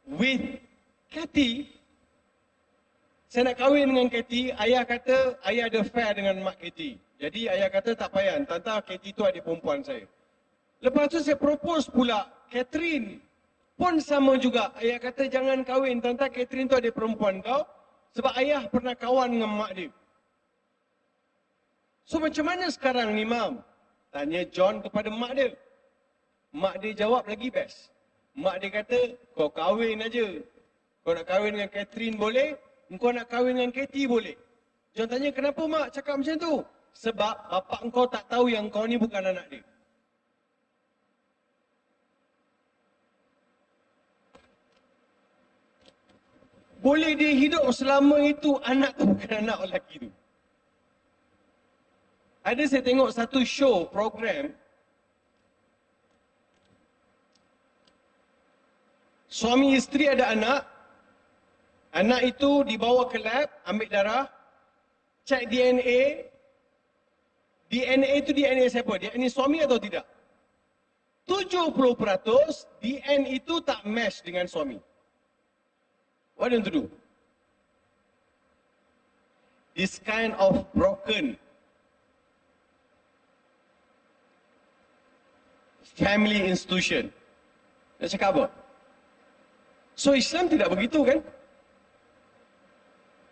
with Katie. Saya nak kahwin dengan Katie. Ayah kata, ayah ada affair dengan mak Katie. Jadi ayah kata, tak payah. Tantang Katie tu adik perempuan saya. Lepas tu saya propose pula Catherine. Pun sama juga. Ayah kata, jangan kahwin. Tantang Catherine tu adik perempuan kau. Sebab ayah pernah kawan dengan mak dia. So macam mana sekarang ni, Mam? Tanya John kepada mak dia. Mak dia jawab lagi best. Mak dia kata, kau kahwin aja. Kau nak kahwin dengan Catherine boleh, kau nak kahwin dengan Katie boleh. John tanya, kenapa mak cakap macam tu? Sebab bapak engkau tak tahu yang kau ni bukan anak dia. Boleh dia hidup selama itu, anak tu bukan anak lelaki tu. Ada saya tengok satu show, program. Suami isteri ada anak. Anak itu dibawa ke lab, ambil darah, cek DNA. DNA itu DNA siapa? DNA suami atau tidak? 70% DNA itu tak match dengan suami. What do you want to do? This kind of broken family institution. Nak cakap apa? So Islam tidak begitu kan?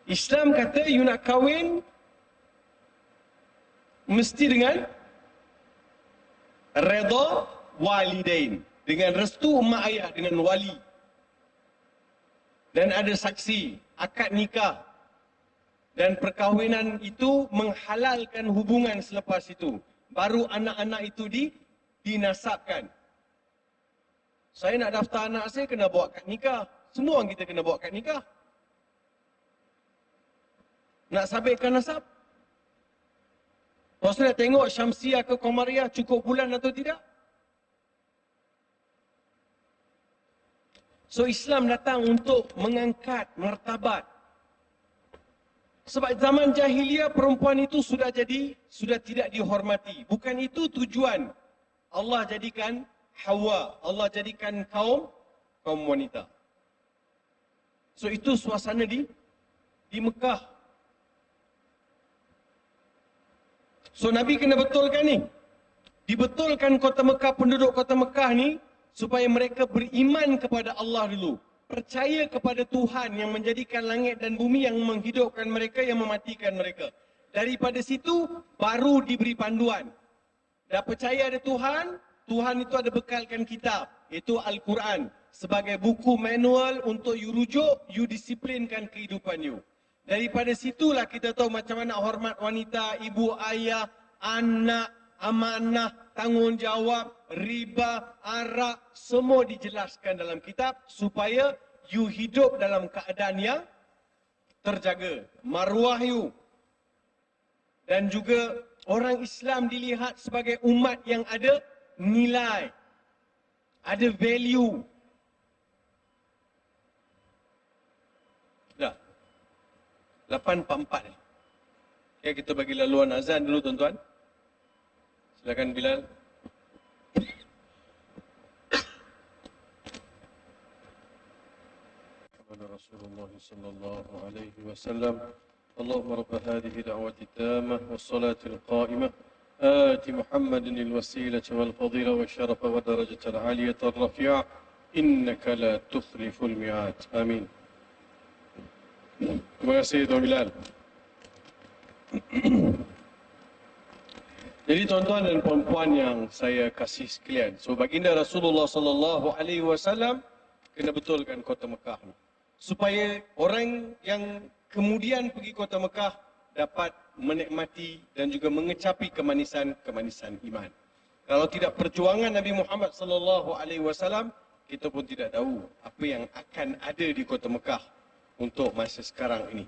Islam kata you nak kahwin mesti dengan Redha walidain, dengan restu mak ayah, dengan wali. Dan ada saksi, akad nikah. Dan perkahwinan itu menghalalkan hubungan selepas itu. Baru anak-anak itu dinasabkan. Saya nak daftar anak saya, kena bawa akad nikah. Semua orang kita kena bawa akad nikah. Nak sabitkan nasab. Lepas tu nak tengok Syamsiah ke Qamariah cukup bulan atau tidak. So Islam datang untuk mengangkat martabat. Sebab zaman jahiliah perempuan itu sudah tidak dihormati. Bukan itu tujuan Allah jadikan Hawa, Allah jadikan kaum wanita. So itu suasana di Mekah. So Nabi kena betulkan ni. Dibetulkan kota Mekah, penduduk kota Mekah ni, supaya mereka beriman kepada Allah dulu. Percaya kepada Tuhan yang menjadikan langit dan bumi, yang menghidupkan mereka, yang mematikan mereka. Daripada situ baru diberi panduan. Dah percaya ada Tuhan, Tuhan itu ada bekalkan kitab, iaitu Al-Quran, sebagai buku manual untuk you rujuk, you disiplinkan kehidupan you. Daripada situlah kita tahu macam mana hormat wanita, ibu, ayah, anak, amanah, tanggungjawab, riba, arak, semua dijelaskan dalam kitab supaya you hidup dalam keadaan yang terjaga. Maruah you. Dan juga orang Islam dilihat sebagai umat yang ada nilai, ada value. Dah. 8.44. Okay, kita bagi laluan azan dulu tuan-tuan. Silakan Bilal. Rasulullah sallallahu alaihi wasallam. Allahumma rabb hadhihi da'wati tammah was salati al-qa'imah. آت محمد الوسيلة والفضيلة والشرف والدرجة العالية الرفيعة إنك لا تخلف الميعاد آمين. Terima kasih Tuan Bilal. Jadi tuan-tuan dan puan-puan yang saya kasih sekalian, so baginda Rasulullah sallallahu alaihi wasallam kena betulkan kota Mekah ni, supaya orang yang kemudian pergi kota Mekah dapat menikmati dan juga mengecapi kemanisan iman. Kalau tidak perjuangan Nabi Muhammad sallallahu alaihi wasallam, kita pun tidak tahu apa yang akan ada di kota Mekah untuk masa sekarang ini.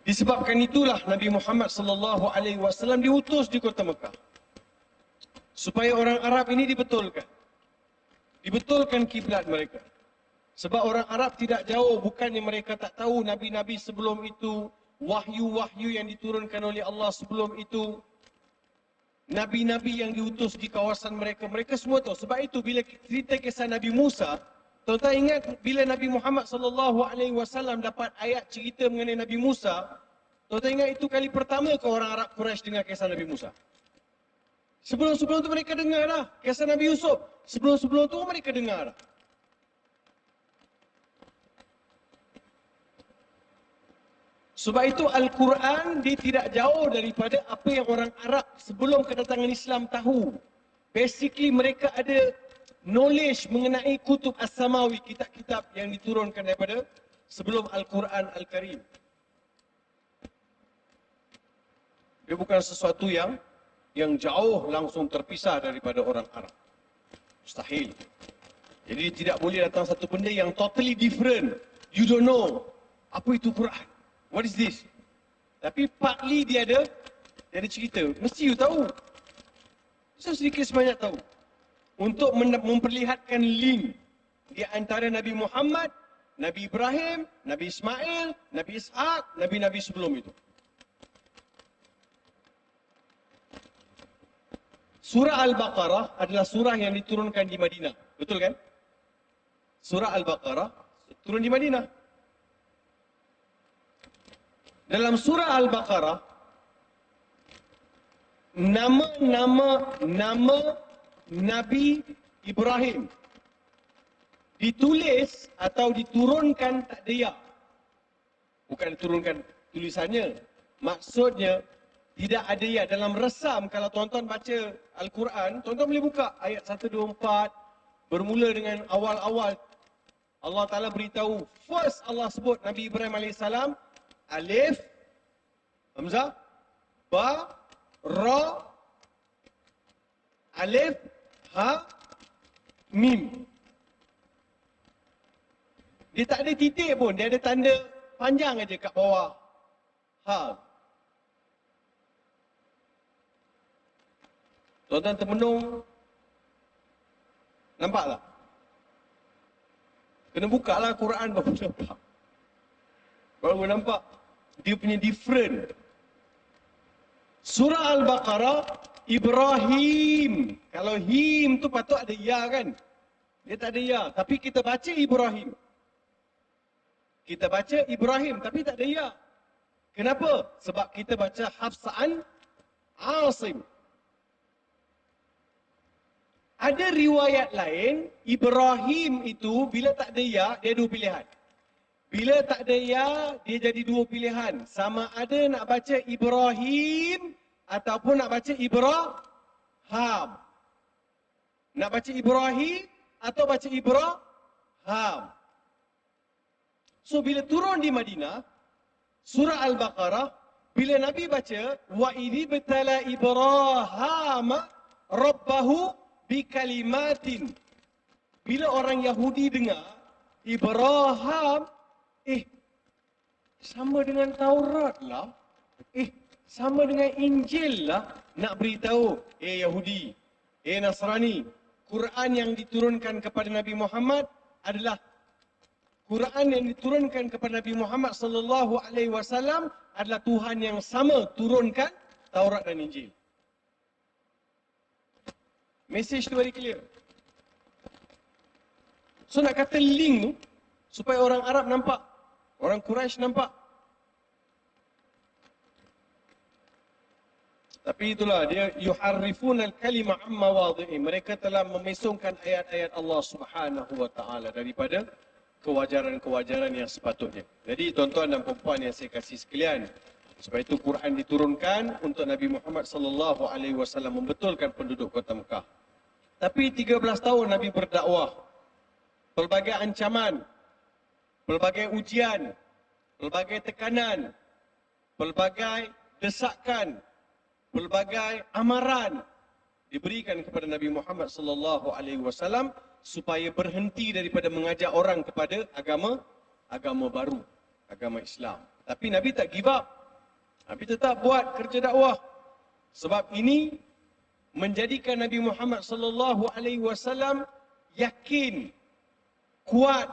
Disebabkan itulah Nabi Muhammad sallallahu alaihi wasallam diutus di kota Mekah, supaya orang Arab ini dibetulkan kiblat mereka. Sebab orang Arab tidak jauh, bukannya mereka tak tahu nabi-nabi sebelum itu, wahyu-wahyu yang diturunkan oleh Allah sebelum itu, nabi-nabi yang diutus di kawasan mereka, mereka semua tahu. Sebab itu bila cerita kisah Nabi Musa, tuan-tuan ingat bila Nabi Muhammad sallallahu alaihi wasallam dapat ayat cerita mengenai Nabi Musa, tuan-tuan ingat itu kali pertama ke orang Arab Quraisy dengar kisah Nabi Musa? Sebelum-sebelum tu mereka dengar dah kisah Nabi Yusuf. Sebelum-sebelum tu mereka dengar dah. Sebab itu Al-Quran dia tidak jauh daripada apa yang orang Arab sebelum kedatangan Islam tahu. Basically mereka ada knowledge mengenai kutub as-samawi, kitab-kitab yang diturunkan daripada sebelum Al-Quran Al-Karim. Dia bukan sesuatu yang jauh langsung terpisah daripada orang Arab. Mustahil. Jadi tidak boleh datang satu benda yang totally different. You don't know apa itu Quran. What is this? Tapi partly dia ada cerita. Mesti you tahu. So sedikit sebanyak tahu. Untuk memperlihatkan link di antara Nabi Muhammad, Nabi Ibrahim, Nabi Ismail, Nabi Ishaq, Nabi-Nabi sebelum itu. Surah Al-Baqarah adalah surah yang diturunkan di Madinah. Betul kan? Surah Al-Baqarah turun di Madinah. Dalam surah Al-Baqarah, nama Nabi Ibrahim ditulis atau diturunkan tak ada ya. Bukan diturunkan tulisannya. Maksudnya tidak ada ya. Dalam resam, kalau tuan-tuan baca Al-Quran, tuan-tuan boleh buka ayat 124, bermula dengan awal-awal. Allah Ta'ala beritahu, first Allah sebut Nabi Ibrahim AS, Alif, Hamzah, Ba, Ra, Alif, Ha, Mim. Dia tak ada titik pun, dia ada tanda panjang aja kat bawah. Ha. Tuan-tuan termenung. Nampak tak? Kena buka lah Quran baru nampak. Baru nampak. Dia punya different. Surah Al-Baqarah, Ibrahim. Kalau him tu patut ada ya kan? Dia tak ada ya. Tapi kita baca Ibrahim. Kita baca Ibrahim tapi tak ada ya. Kenapa? Sebab kita baca Hafsa'an Asim. Ada riwayat lain, Ibrahim itu bila tak ada ya, dia dua pilihan. Bila tak ada ya, dia jadi dua pilihan. Sama ada nak baca Ibrahim ataupun nak baca Ibrahim. Nak baca Ibrahim atau baca Ibrahim. So bila turun di Madinah, surah Al-Baqarah, bila Nabi baca, wa idhi betala Ibrahim rabbahu bikalimatin. Bila orang Yahudi dengar Ibrahim, sama dengan Taurat lah. Sama dengan Injil lah. Nak beritahu, Yahudi, Nasrani, Quran yang diturunkan kepada Nabi Muhammad adalah Quran yang diturunkan kepada Nabi Muhammad sallallahu alaihi wasallam adalah Tuhan yang sama turunkan Taurat dan Injil. Message tu very clear. So nak kata link tu supaya orang Arab nampak, orang Quraisy nampak. Tapi itulah dia yuharrifuna al-kalima amma wadhi'i. Mereka telah memesongkan ayat-ayat Allah Subhanahu wa taala daripada kewajaran-kewajaran yang sepatutnya. Jadi tuan-tuan dan puan-puan yang saya kasih sekalian, sebab itu Quran diturunkan untuk Nabi Muhammad sallallahu alaihi wasallam membetulkan penduduk kota Mekah. Tapi 13 tahun Nabi berdakwah. Pelbagai ancaman, pelbagai ujian, pelbagai tekanan, pelbagai desakan, pelbagai amaran diberikan kepada Nabi Muhammad sallallahu alaihi wasallam supaya berhenti daripada mengajak orang kepada agama baru, agama Islam. Tapi Nabi tak give up. Nabi tetap buat kerja dakwah. Sebab ini menjadikan Nabi Muhammad sallallahu alaihi wasallam yakin, kuat,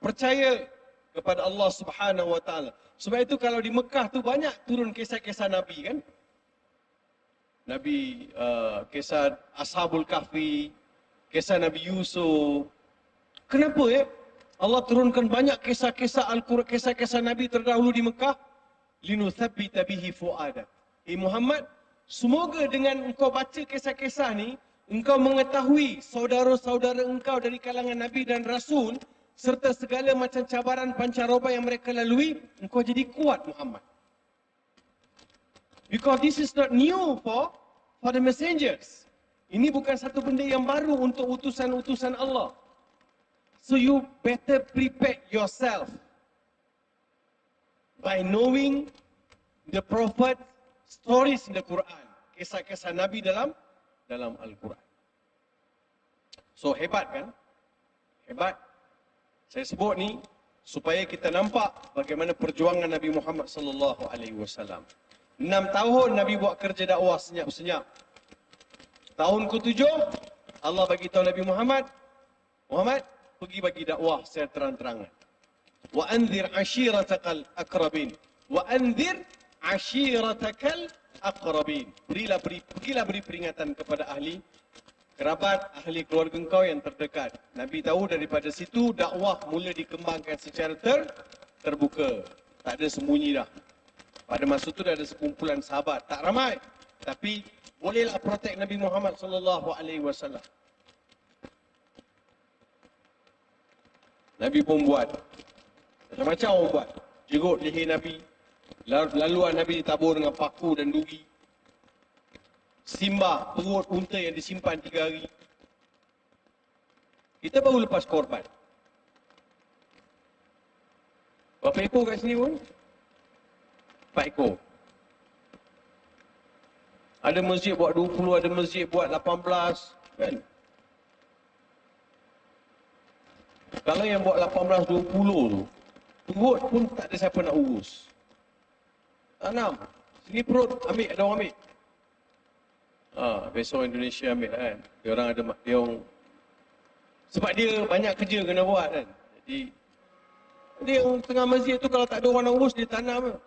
percaya kepada Allah Subhanahu wa taala. Sebab itu kalau di Mekah tu banyak turun kisah-kisah Nabi kan? Nabi kisah Ashabul Kahfi, kisah Nabi Yusuf. Kenapa Allah turunkan banyak kisah-kisah Al-Quran, kisah-kisah Nabi terdahulu di Mekah? Linuthabbita bihi fuadak. Muhammad, semoga dengan engkau baca kisah-kisah ni, engkau mengetahui saudara-saudara engkau dari kalangan Nabi dan Rasul, serta segala macam cabaran pancaroba yang mereka lalui, engkau jadi kuat Muhammad. Because this is not new for the messengers. Ini bukan satu benda yang baru untuk utusan-utusan Allah. So you better prepare yourself by knowing the prophet stories in the Quran. Kisah-kisah Nabi dalam Al-Quran. So hebat kan? Hebat. Saya sebut ni supaya kita nampak bagaimana perjuangan Nabi Muhammad sallallahu alaihi wasallam. 6 tahun Nabi buat kerja dakwah senyap-senyap. Tahun ke-7 Allah bagi tahu Nabi Muhammad pergi bagi dakwah secara terang-terangan. Wa anzir ashiratakal aqrabin. Wa anzir ashiratakal aqrabin. Pergilah beri peringatan kepada ahli kerabat, ahli keluarga engkau yang terdekat. Nabi tahu daripada situ dakwah mula dikembangkan secara terbuka. Tak ada sembunyi dah. Pada masa itu dah ada sekumpulan sahabat, tak ramai, tapi bolehlah protect Nabi Muhammad sallallahu alaihi wasallam. Nabi pun buat macam-macam orang buat. Jerut leher Nabi, laluan Nabi ditabur dengan paku dan duri. simbah perut unta yang disimpan 3 hari. Kita baru lepas korban. Berapa ekor kat sini pun? 4 ekor. Ada masjid buat 20, ada masjid buat 18, kan? Kalau yang buat 18, 20 tu, perut pun tak ada siapa nak urus. Tanam. Sini perut, ambil, ada orang ambil. Besok Indonesia ambil kan. Dia orang ada, dia orang, sebab dia banyak kerja kena buat kan. Jadi, dia yang tengah masjid tu kalau tak ada orang nak urus, dia tanam.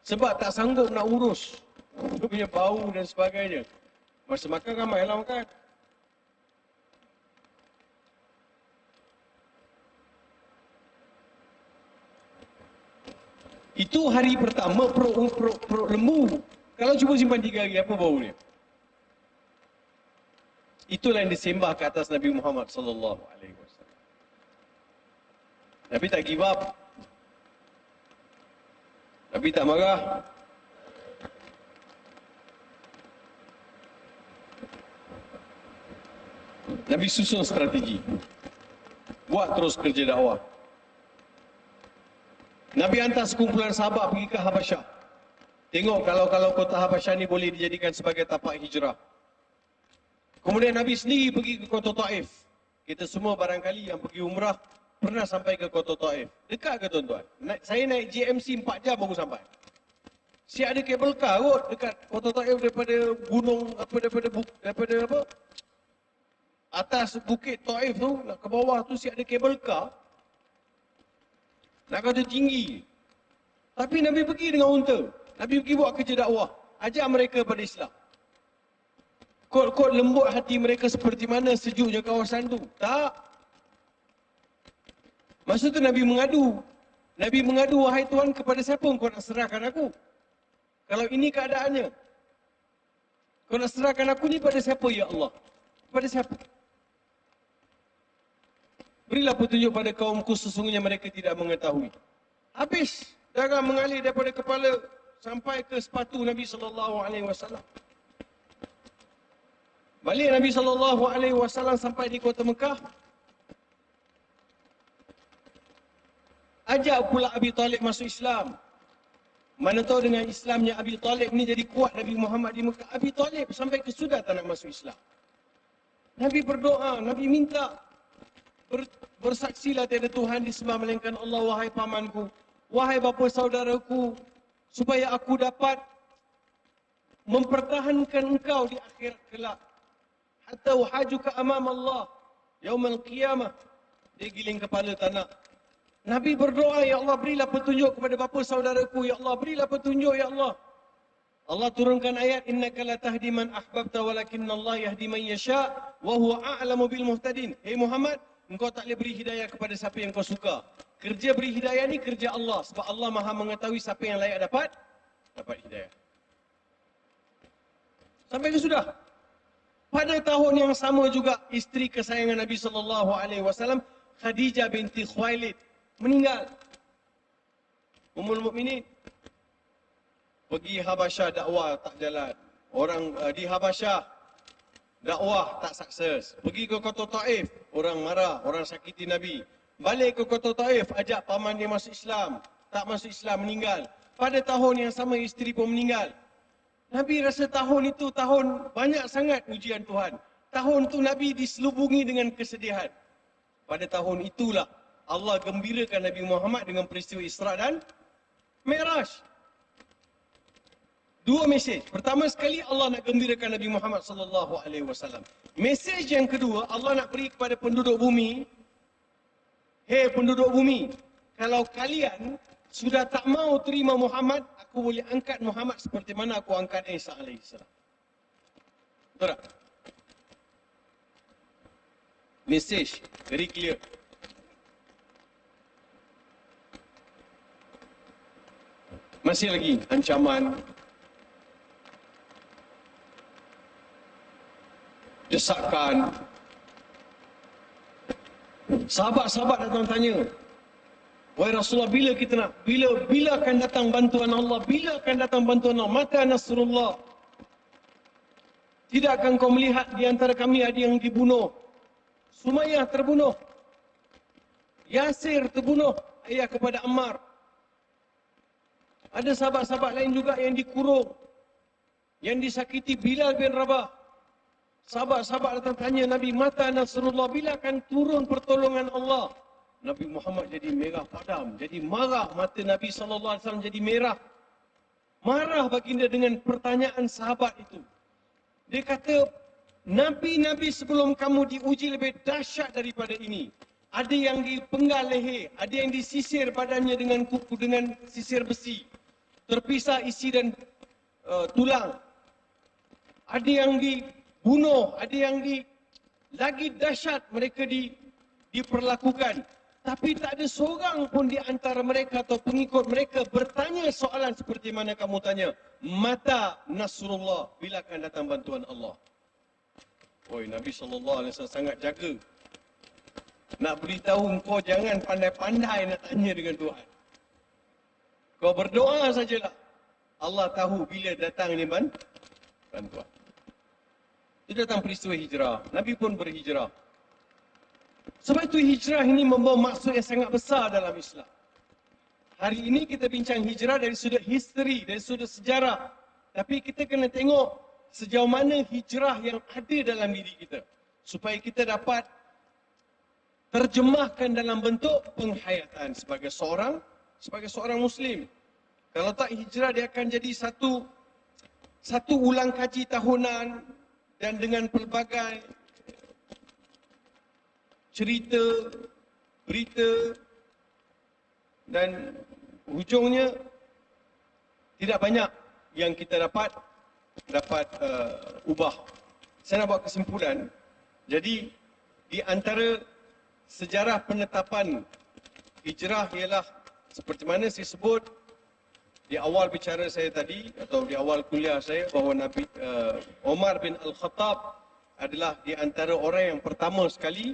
Sebab tak sanggup nak urus. Dia punya bau dan sebagainya. Masa makan ramai lah makan. Itu hari pertama perut lembu. Kalau cuba simpan 3 hari, apa bau dia? Itulah yang disembah ke atas Nabi Muhammad sallallahu alaihi wasallam. Nabi tak give up. Nabi tak marah. Nabi susun strategi. Buat terus kerja dakwah. Nabi hantar sekumpulan sahabat pergi ke Habasyah. Tengok kalau kota Habasyah ni boleh dijadikan sebagai tapak hijrah. Kemudian Nabi sendiri pergi ke kota Taif. Kita semua barangkali yang pergi umrah pernah sampai ke kota Taif. Dekat ke tuan-tuan? Saya naik JMC 4 jam baru sampai. Siap ada kabel car kot dekat kota Taif daripada gunung daripada apa? Atas bukit Taif tu nak ke bawah tu siap ada kabel car. Nak kata tinggi. Tapi Nabi pergi dengan unta. Nabi pergi buat kerja dakwah. Ajak mereka pada Islam. Kot-kot lembut hati mereka seperti mana sejuknya kawasan tu. Tak. Masa tu Nabi mengadu. Nabi mengadu, wahai Tuhan, kepada siapa kau nak serahkan aku? Kalau ini keadaannya. Kau nak serahkan aku ni pada siapa, ya Allah? Pada siapa? Berilah petunjuk pada kaumku, sesungguhnya mereka tidak mengetahui. Habis darah mengalir daripada kepala sampai ke sepatu Nabi SAW. Balik Nabi SAW sampai di kota Mekah. Ajak pula Abi Talib masuk Islam. Mana tahu dengan Islamnya Abi Talib ni jadi kuat Nabi Muhammad di Mekah. Abi Talib sampai ke sudah tak nak masuk Islam. Nabi berdoa, Nabi minta. Bersaksilah tiada Tuhan disembah melainkan Allah, wahai pamanku, wahai bapa saudaraku, supaya aku dapat mempertahankan engkau di akhirat kelak. Hatta uhajuka amam Allah yaumal qiyamah. Dia giling kepala tanah. Nabi berdoa, ya Allah berilah petunjuk kepada bapa saudaraku, ya Allah berilah petunjuk, ya Allah. Allah turunkan ayat, innaka la tahdi man ahbabta walakinna Allah yahdi man yasha wa huwa a'lamu bil muhtadin. Hei Muhammad, engkau tak boleh beri hidayah kepada siapa yang kau suka. Kerja beri hidayah ni kerja Allah. Sebab Allah maha mengetahui siapa yang layak dapat hidayah. Sampai ke sudah. Pada tahun yang sama juga, isteri kesayangan Nabi SAW, Khadijah binti Khuwailid, meninggal. Ummul Mukminin. Pergi Habasyah, dakwah tak jalan. Orang di Habasyah, dakwah tak sukses. Pergi ke kota Taif, orang marah, orang sakiti Nabi. Balik ke kota Taif, ajak paman dia masuk Islam. Tak masuk Islam, meninggal. Pada tahun yang sama, isteri pun meninggal. Nabi rasa tahun itu tahun banyak sangat ujian Tuhan. Tahun tu Nabi diselubungi dengan kesedihan. Pada tahun itulah Allah gembirakan Nabi Muhammad dengan peristiwa Isra dan Mi'raj. Dua mesej. Pertama sekali Allah nak gembirakan Nabi Muhammad SAW. Mesej yang kedua, Allah nak beri kepada penduduk bumi. Hei penduduk bumi, kalau kalian sudah tak mau terima Muhammad, aku boleh angkat Muhammad seperti mana aku angkat Isa AS. Betul tak? Mesej very clear. Masih lagi ancaman, desakan. Sahabat-sahabat datang tanya, wahai Rasulullah, bila kita nak, bila akan datang bantuan Allah, bila akan datang bantuan Allah, mata Nasrullah. Tidakkah kau melihat di antara kami ada yang dibunuh? Sumayyah terbunuh. Yasir terbunuh, ayah kepada Ammar. Ada sahabat-sahabat lain juga yang dikurung, yang disakiti. Bilal bin Rabah. Sahabat-sahabat datang tanya Nabi, mata Nasrullah, bila akan turun pertolongan Allah? Nabi Muhammad jadi merah padam, jadi marah. Mata Nabi SAW jadi merah. Marah baginda dengan pertanyaan sahabat itu. Dia kata, Nabi-Nabi sebelum kamu diuji lebih dahsyat daripada ini. Ada yang dipenggal leher, ada yang disisir badannya dengan kuku, dengan sisir besi. Terpisah isi dan tulang. Ada yang dibunuh, ada yang lagi dahsyat mereka diperlakukan. Tapi tak ada seorang pun di antara mereka atau pengikut mereka bertanya soalan seperti mana kamu tanya. Mata Nasrullah, bila akan datang bantuan Allah? Oi, Nabi SAW sangat jaga. Nak beritahu engkau jangan pandai-pandai nak tanya dengan Tuhan. Kau berdoa sajalah. Allah tahu bila datang ni bantuan. Itu datang peristiwa hijrah. Nabi pun berhijrah. Sebab itu hijrah ini membawa maksud yang sangat besar dalam Islam. Hari ini kita bincang hijrah dari sudut history, dari sudut sejarah. Tapi kita kena tengok sejauh mana hijrah yang ada dalam diri kita. Supaya kita dapat terjemahkan dalam bentuk penghayatan sebagai seorang Muslim. Kalau tak, hijrah dia akan jadi satu ulang kaji tahunan dan dengan pelbagai cerita, berita dan hujungnya tidak banyak yang kita dapat ubah. Saya nak buat kesimpulan. Jadi di antara sejarah penetapan hijrah ialah seperti mana saya sebut di awal bicara saya tadi atau di awal kuliah saya, bahawa Nabi Umar bin Al-Khattab adalah di antara orang yang pertama sekali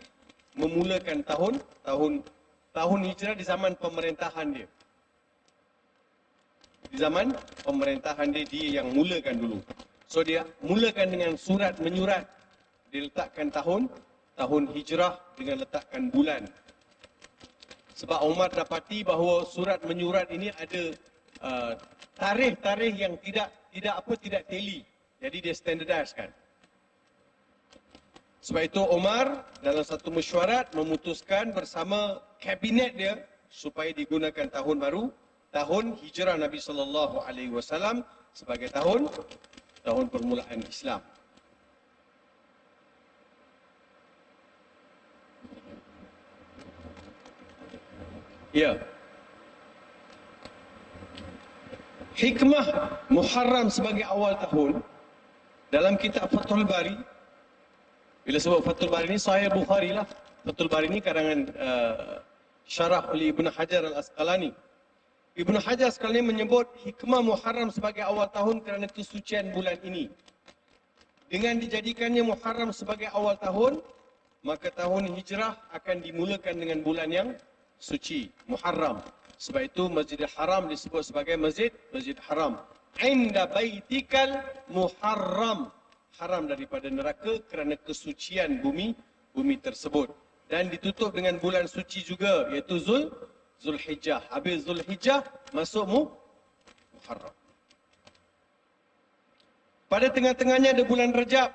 memulakan tahun hijrah di zaman pemerintahan dia. Di zaman pemerintahan dia yang mulakan dulu. So dia mulakan dengan surat menyurat. Dia letakkan tahun hijrah dengan letakkan bulan. Sebab Umar dapati bahawa surat menyurat ini ada tarikh-tarikh yang tidak tally. Jadi dia standardiskan. Sebab itu Umar dalam satu mesyuarat memutuskan bersama kabinet dia supaya digunakan tahun baru, tahun hijrah Nabi sallallahu alaihi wasallam sebagai tahun permulaan Islam. Ya. Hikmah Muharram sebagai awal tahun dalam kitab Fathul Bari. Bila sebut Fathul Bari ni, Sahih Bukhari lah. Fathul Bari ni karangan syarah oleh Ibn Hajar Al-Asqalani. Ibn Hajar sekali menyebut hikmah Muharram sebagai awal tahun kerana kesucian bulan ini. Dengan dijadikannya Muharram sebagai awal tahun, maka tahun hijrah akan dimulakan dengan bulan yang suci, Muharram. Sebab itu Masjidil Haram disebut sebagai Masjid Haram. Inda baitikal Muharram. Haram daripada neraka kerana kesucian bumi tersebut. Dan ditutup dengan bulan suci juga, iaitu Zulhijjah. Habis Zulhijjah masuk Muharram. Pada tengah-tengahnya ada bulan Rajab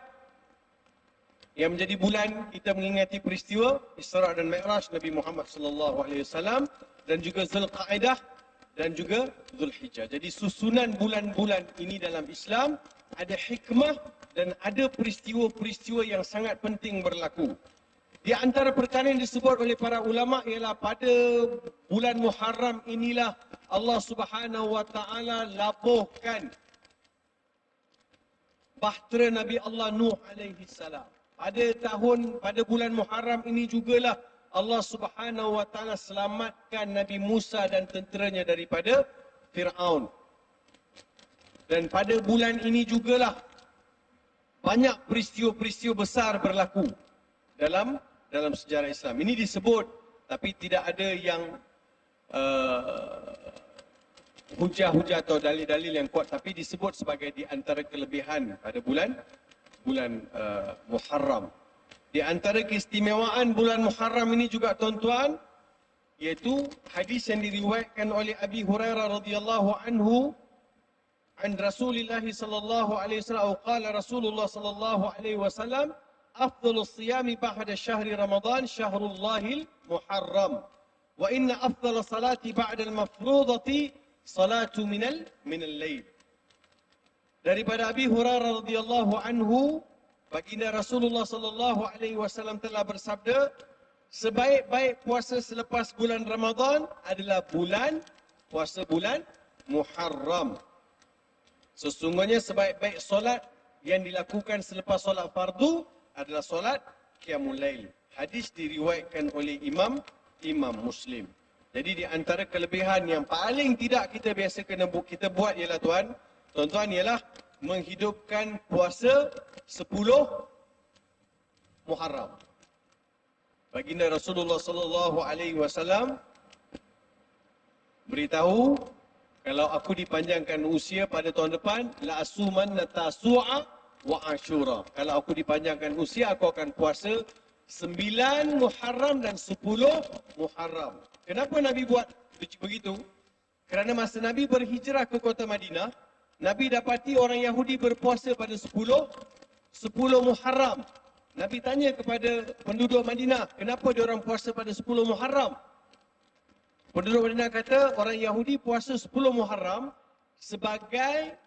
yang menjadi bulan kita mengingati peristiwa Isra dan Mi'raj Nabi Muhammad sallallahu alaihi wasallam, dan juga Zulqa'dah dan juga Zulhijjah. Jadi susunan bulan-bulan ini dalam Islam ada hikmah dan ada peristiwa-peristiwa yang sangat penting berlaku. Di antara perkara yang disebut oleh para ulama ialah pada bulan Muharram inilah Allah Subhanahu wa taala labuhkan bahtera Nabi Allah Nuh alaihi salam. Pada bulan Muharram ini jugalah Allah Subhanahu wa taala selamatkan Nabi Musa dan tenteranya daripada Firaun. Dan pada bulan ini jugalah banyak peristiwa-peristiwa besar berlaku dalam sejarah Islam. Ini disebut, tapi tidak ada yang hujah-hujah atau dalil-dalil yang kuat, tapi disebut sebagai di antara kelebihan pada bulan bulan Muharram. Di antara keistimewaan bulan Muharram ini juga tuan-tuan, iaitu hadis yang diriwayatkan oleh Abi Hurairah radhiyallahu anhu an Rasulillah sallallahu alaihi wasallam, qala Rasulullah sallallahu alaihi wasallam, afdhalus siyami ba'da syahri Ramadan syahrullahil Muharram. Wa inna afdhalas salati ba'da al-mafrudati salatu minal lail. Daripada Abi Hurairah radhiyallahu anhu, baginda Rasulullah sallallahu alaihi wasallam telah bersabda, sebaik-baik puasa selepas bulan Ramadan adalah puasa bulan Muharram. Sesungguhnya sebaik-baik solat yang dilakukan selepas solat fardu adalah solat Qiyamul Lail. Hadis diriwayatkan oleh Imam Muslim. Jadi di antara kelebihan yang paling tidak kita biasa kita buat ialah tuan-tuan ialah menghidupkan puasa 10 Muharram. Baginda Rasulullah sallallahu alaihi wasallam beritahu, kalau aku dipanjangkan usia pada tahun depan, la asumanna tasu'a wa asyura. Kalau aku dipanjangkan usia, aku akan puasa 9 Muharram dan 10 Muharram. Kenapa Nabi buat begitu? Kerana masa Nabi berhijrah ke kota Madinah, Nabi dapati orang Yahudi berpuasa pada 10 Muharram. Nabi tanya kepada penduduk Madinah, kenapa dia orang puasa pada 10 Muharram? Penduduk Madinah kata, orang Yahudi puasa 10 Muharram sebagai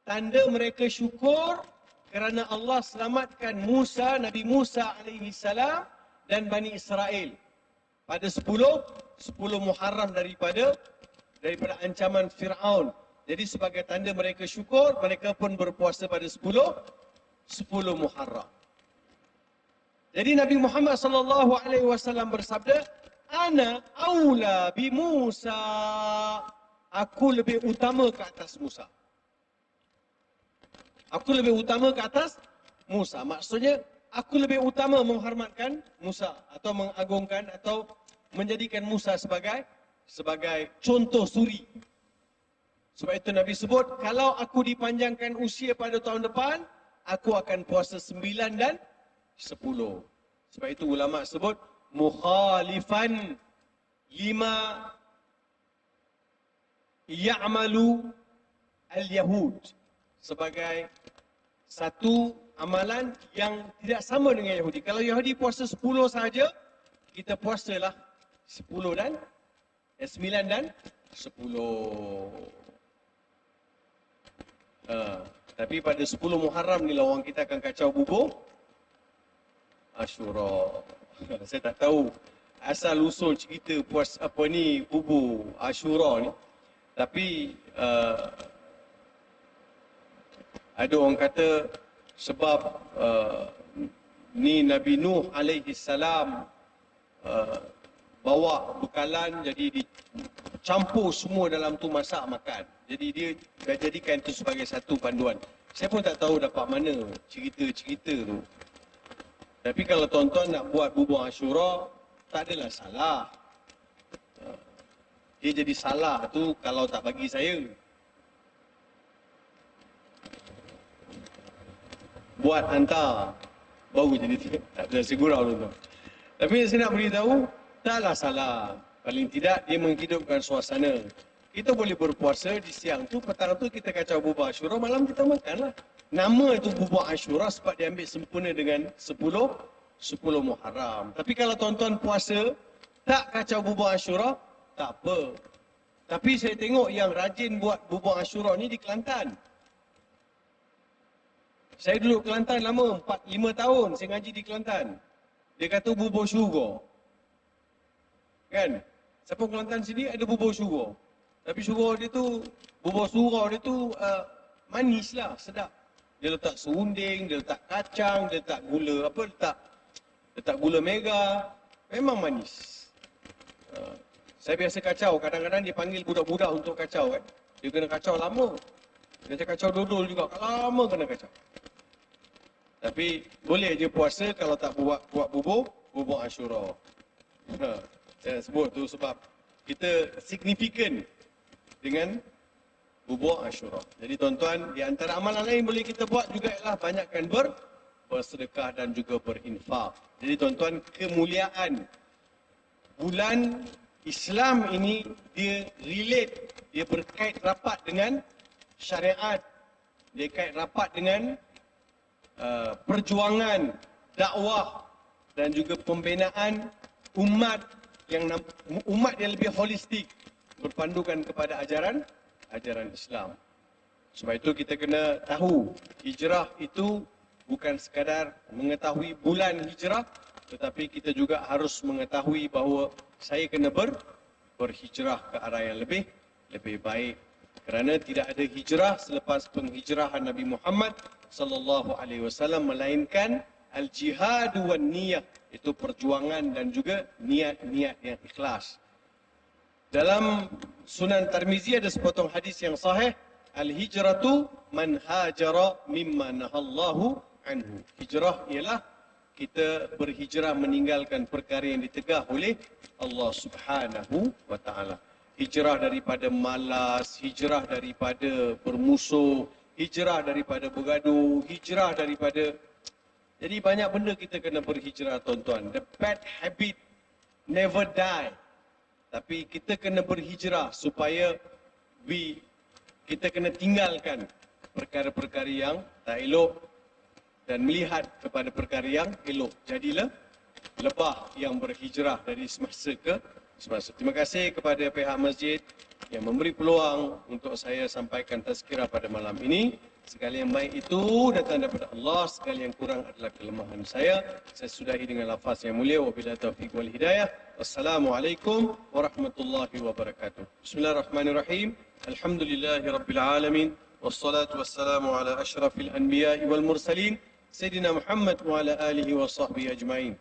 tanda mereka syukur kerana Allah selamatkan Nabi Musa alaihi salam dan Bani Israel pada 10 Muharram daripada ancaman Fir'aun. Jadi sebagai tanda mereka syukur, mereka pun berpuasa pada 10 Muharram. Jadi Nabi Muhammad sallallahu alaihi wasallam bersabda, ana aula bi Musa, aku lebih utama ke atas Musa. Aku lebih utama ke atas Musa. Maksudnya, aku lebih utama menghormatkan Musa atau mengagungkan atau menjadikan Musa sebagai contoh suri. Sebab itu Nabi sebut, kalau aku dipanjangkan usia pada tahun depan, aku akan puasa 9 dan 10. Sebab itu ulama sebut, mukhalifan lima ya'malu al-Yahud, sebagai satu amalan yang tidak sama dengan Yahudi. Kalau Yahudi puasa 10 sahaja, kita puasalah 9 dan 10. Tapi pada 10 Muharram ni orang kita akan kacau bubur Ashura. Saya tak tahu asal usul cerita bubur Ashura ni. Tapi ada orang kata sebab ni Nabi Nuh alaihi salam bawa bekalan, jadi dicampur semua dalam tu masak makan. Jadi dia dah jadikan itu sebagai satu panduan. Saya pun tak tahu dapat mana cerita-cerita tu. Tapi kalau tuan-tuan nak buat bubur Ashura, tak adalah salah. Dia jadi salah tu kalau tak bagi saya. Buat hantar, baru jadi tak ada segurau tuan-tuan. Tapi saya nak beritahu, taklah salah. Paling tidak dia menghidupkan suasana. Kita boleh berpuasa di siang tu, petang tu kita kacau bubur Ashura, malam kita makanlah. Nama itu bubur Ashura sebab dia ambil sempurna dengan 10 Muharram. Tapi kalau tuan-tuan puasa, tak kacau bubur Ashura, tak apa. Tapi saya tengok yang rajin buat bubur Ashura ni di Kelantan. Saya duduk Kelantan lama, 4-5 tahun saya ngaji di Kelantan. Dia kata bubur syurga. Kan? Siapa Kelantan sini ada bubur syurga. Tapi bubur syurga dia tu manis lah, sedap. Dia letak serunding, dia letak kacang, dia letak gula, letak gula mega. Memang manis. Saya biasa kacau, kadang-kadang dia panggil budak-budak untuk kacau kan. Dia kena kacau lama. Dia kacau dodol juga, lama kena kacau. Tapi boleh je puasa kalau tak buat bubur Ashura. Saya sebut tu sebab kita signifikan dengan bubur Ashura. Jadi tuan-tuan, di antara amalan lain boleh kita buat juga ialah banyakkan bersedekah dan juga berinfak. Jadi tuan-tuan, kemuliaan bulan Islam ini dia relate, dia berkait rapat dengan syariat, dia kait rapat dengan perjuangan dakwah dan juga pembinaan umat yang lebih holistik, berpandukan kepada ajaran Islam. Sebab itu kita kena tahu hijrah itu bukan sekadar mengetahui bulan hijrah, tetapi kita juga harus mengetahui bahawa saya kena berhijrah ke arah yang lebih baik. Kerana tidak ada hijrah selepas penghijrahan Nabi Muhammad sallallahu alaihi wasallam melainkan al-jihad wan niyah, itu perjuangan dan juga niat-niat yang ikhlas. Dalam Sunan Tirmizi ada sepotong hadis yang sahih, al-hijratu man hajara mimma nahallahu anhu. Hijrah ialah kita berhijrah meninggalkan perkara yang ditegah oleh Allah Subhanahu wa taala. Hijrah daripada malas, hijrah daripada bermusuh, hijrah daripada bergaduh, hijrah daripada... Jadi banyak benda kita kena berhijrah, tuan-tuan. The bad habit never die. Tapi kita kena berhijrah supaya kita kena tinggalkan perkara-perkara yang tak elok dan melihat kepada perkara yang elok. Jadilah lebah yang berhijrah dari semasa ke semasa. Terima kasih kepada pihak masjid yang memberi peluang untuk saya sampaikan tazkirah pada malam ini. Segala yang baik itu datang daripada Allah, segala yang kurang adalah kelemahan saya. Saya sudahi dengan lafaz yang mulia, wabillahi taufiq wal hidayah. Wassalamualaikum warahmatullahi wabarakatuh. Bismillahirrahmanirrahim. Alhamdulillahi rabbil alamin. Wassalatu wassalamu ala ashrafil anbiya'i wal mursalin. Sayyidina Muhammad wa ala alihi wa sahbihi ajma'in.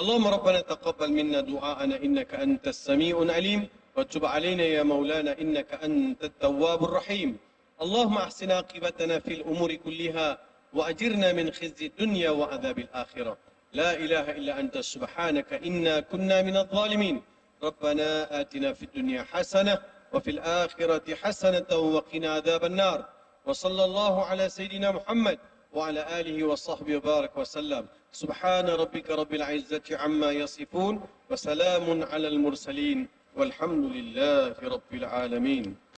اللهم ربنا تقبل منا دعاءنا إنك أنت السميع العليم وتب علينا يا مولانا إنك أنت التواب الرحيم. اللهم أحسن عاقبتنا في الأمور كلها وأجرنا من خزي الدنيا وعذاب الآخرة. لا إله إلا أنت سبحانك إنا كنا من الظالمين. ربنا آتنا في الدنيا حسنة وفي الآخرة حسنة وقنا عذاب النار. وصلى الله على سيدنا محمد وعلى آله وصحبه وبارك وسلم. سبحان ربك رب العزة عما يصفون وسلام على المرسلين والحمد لله رب العالمين.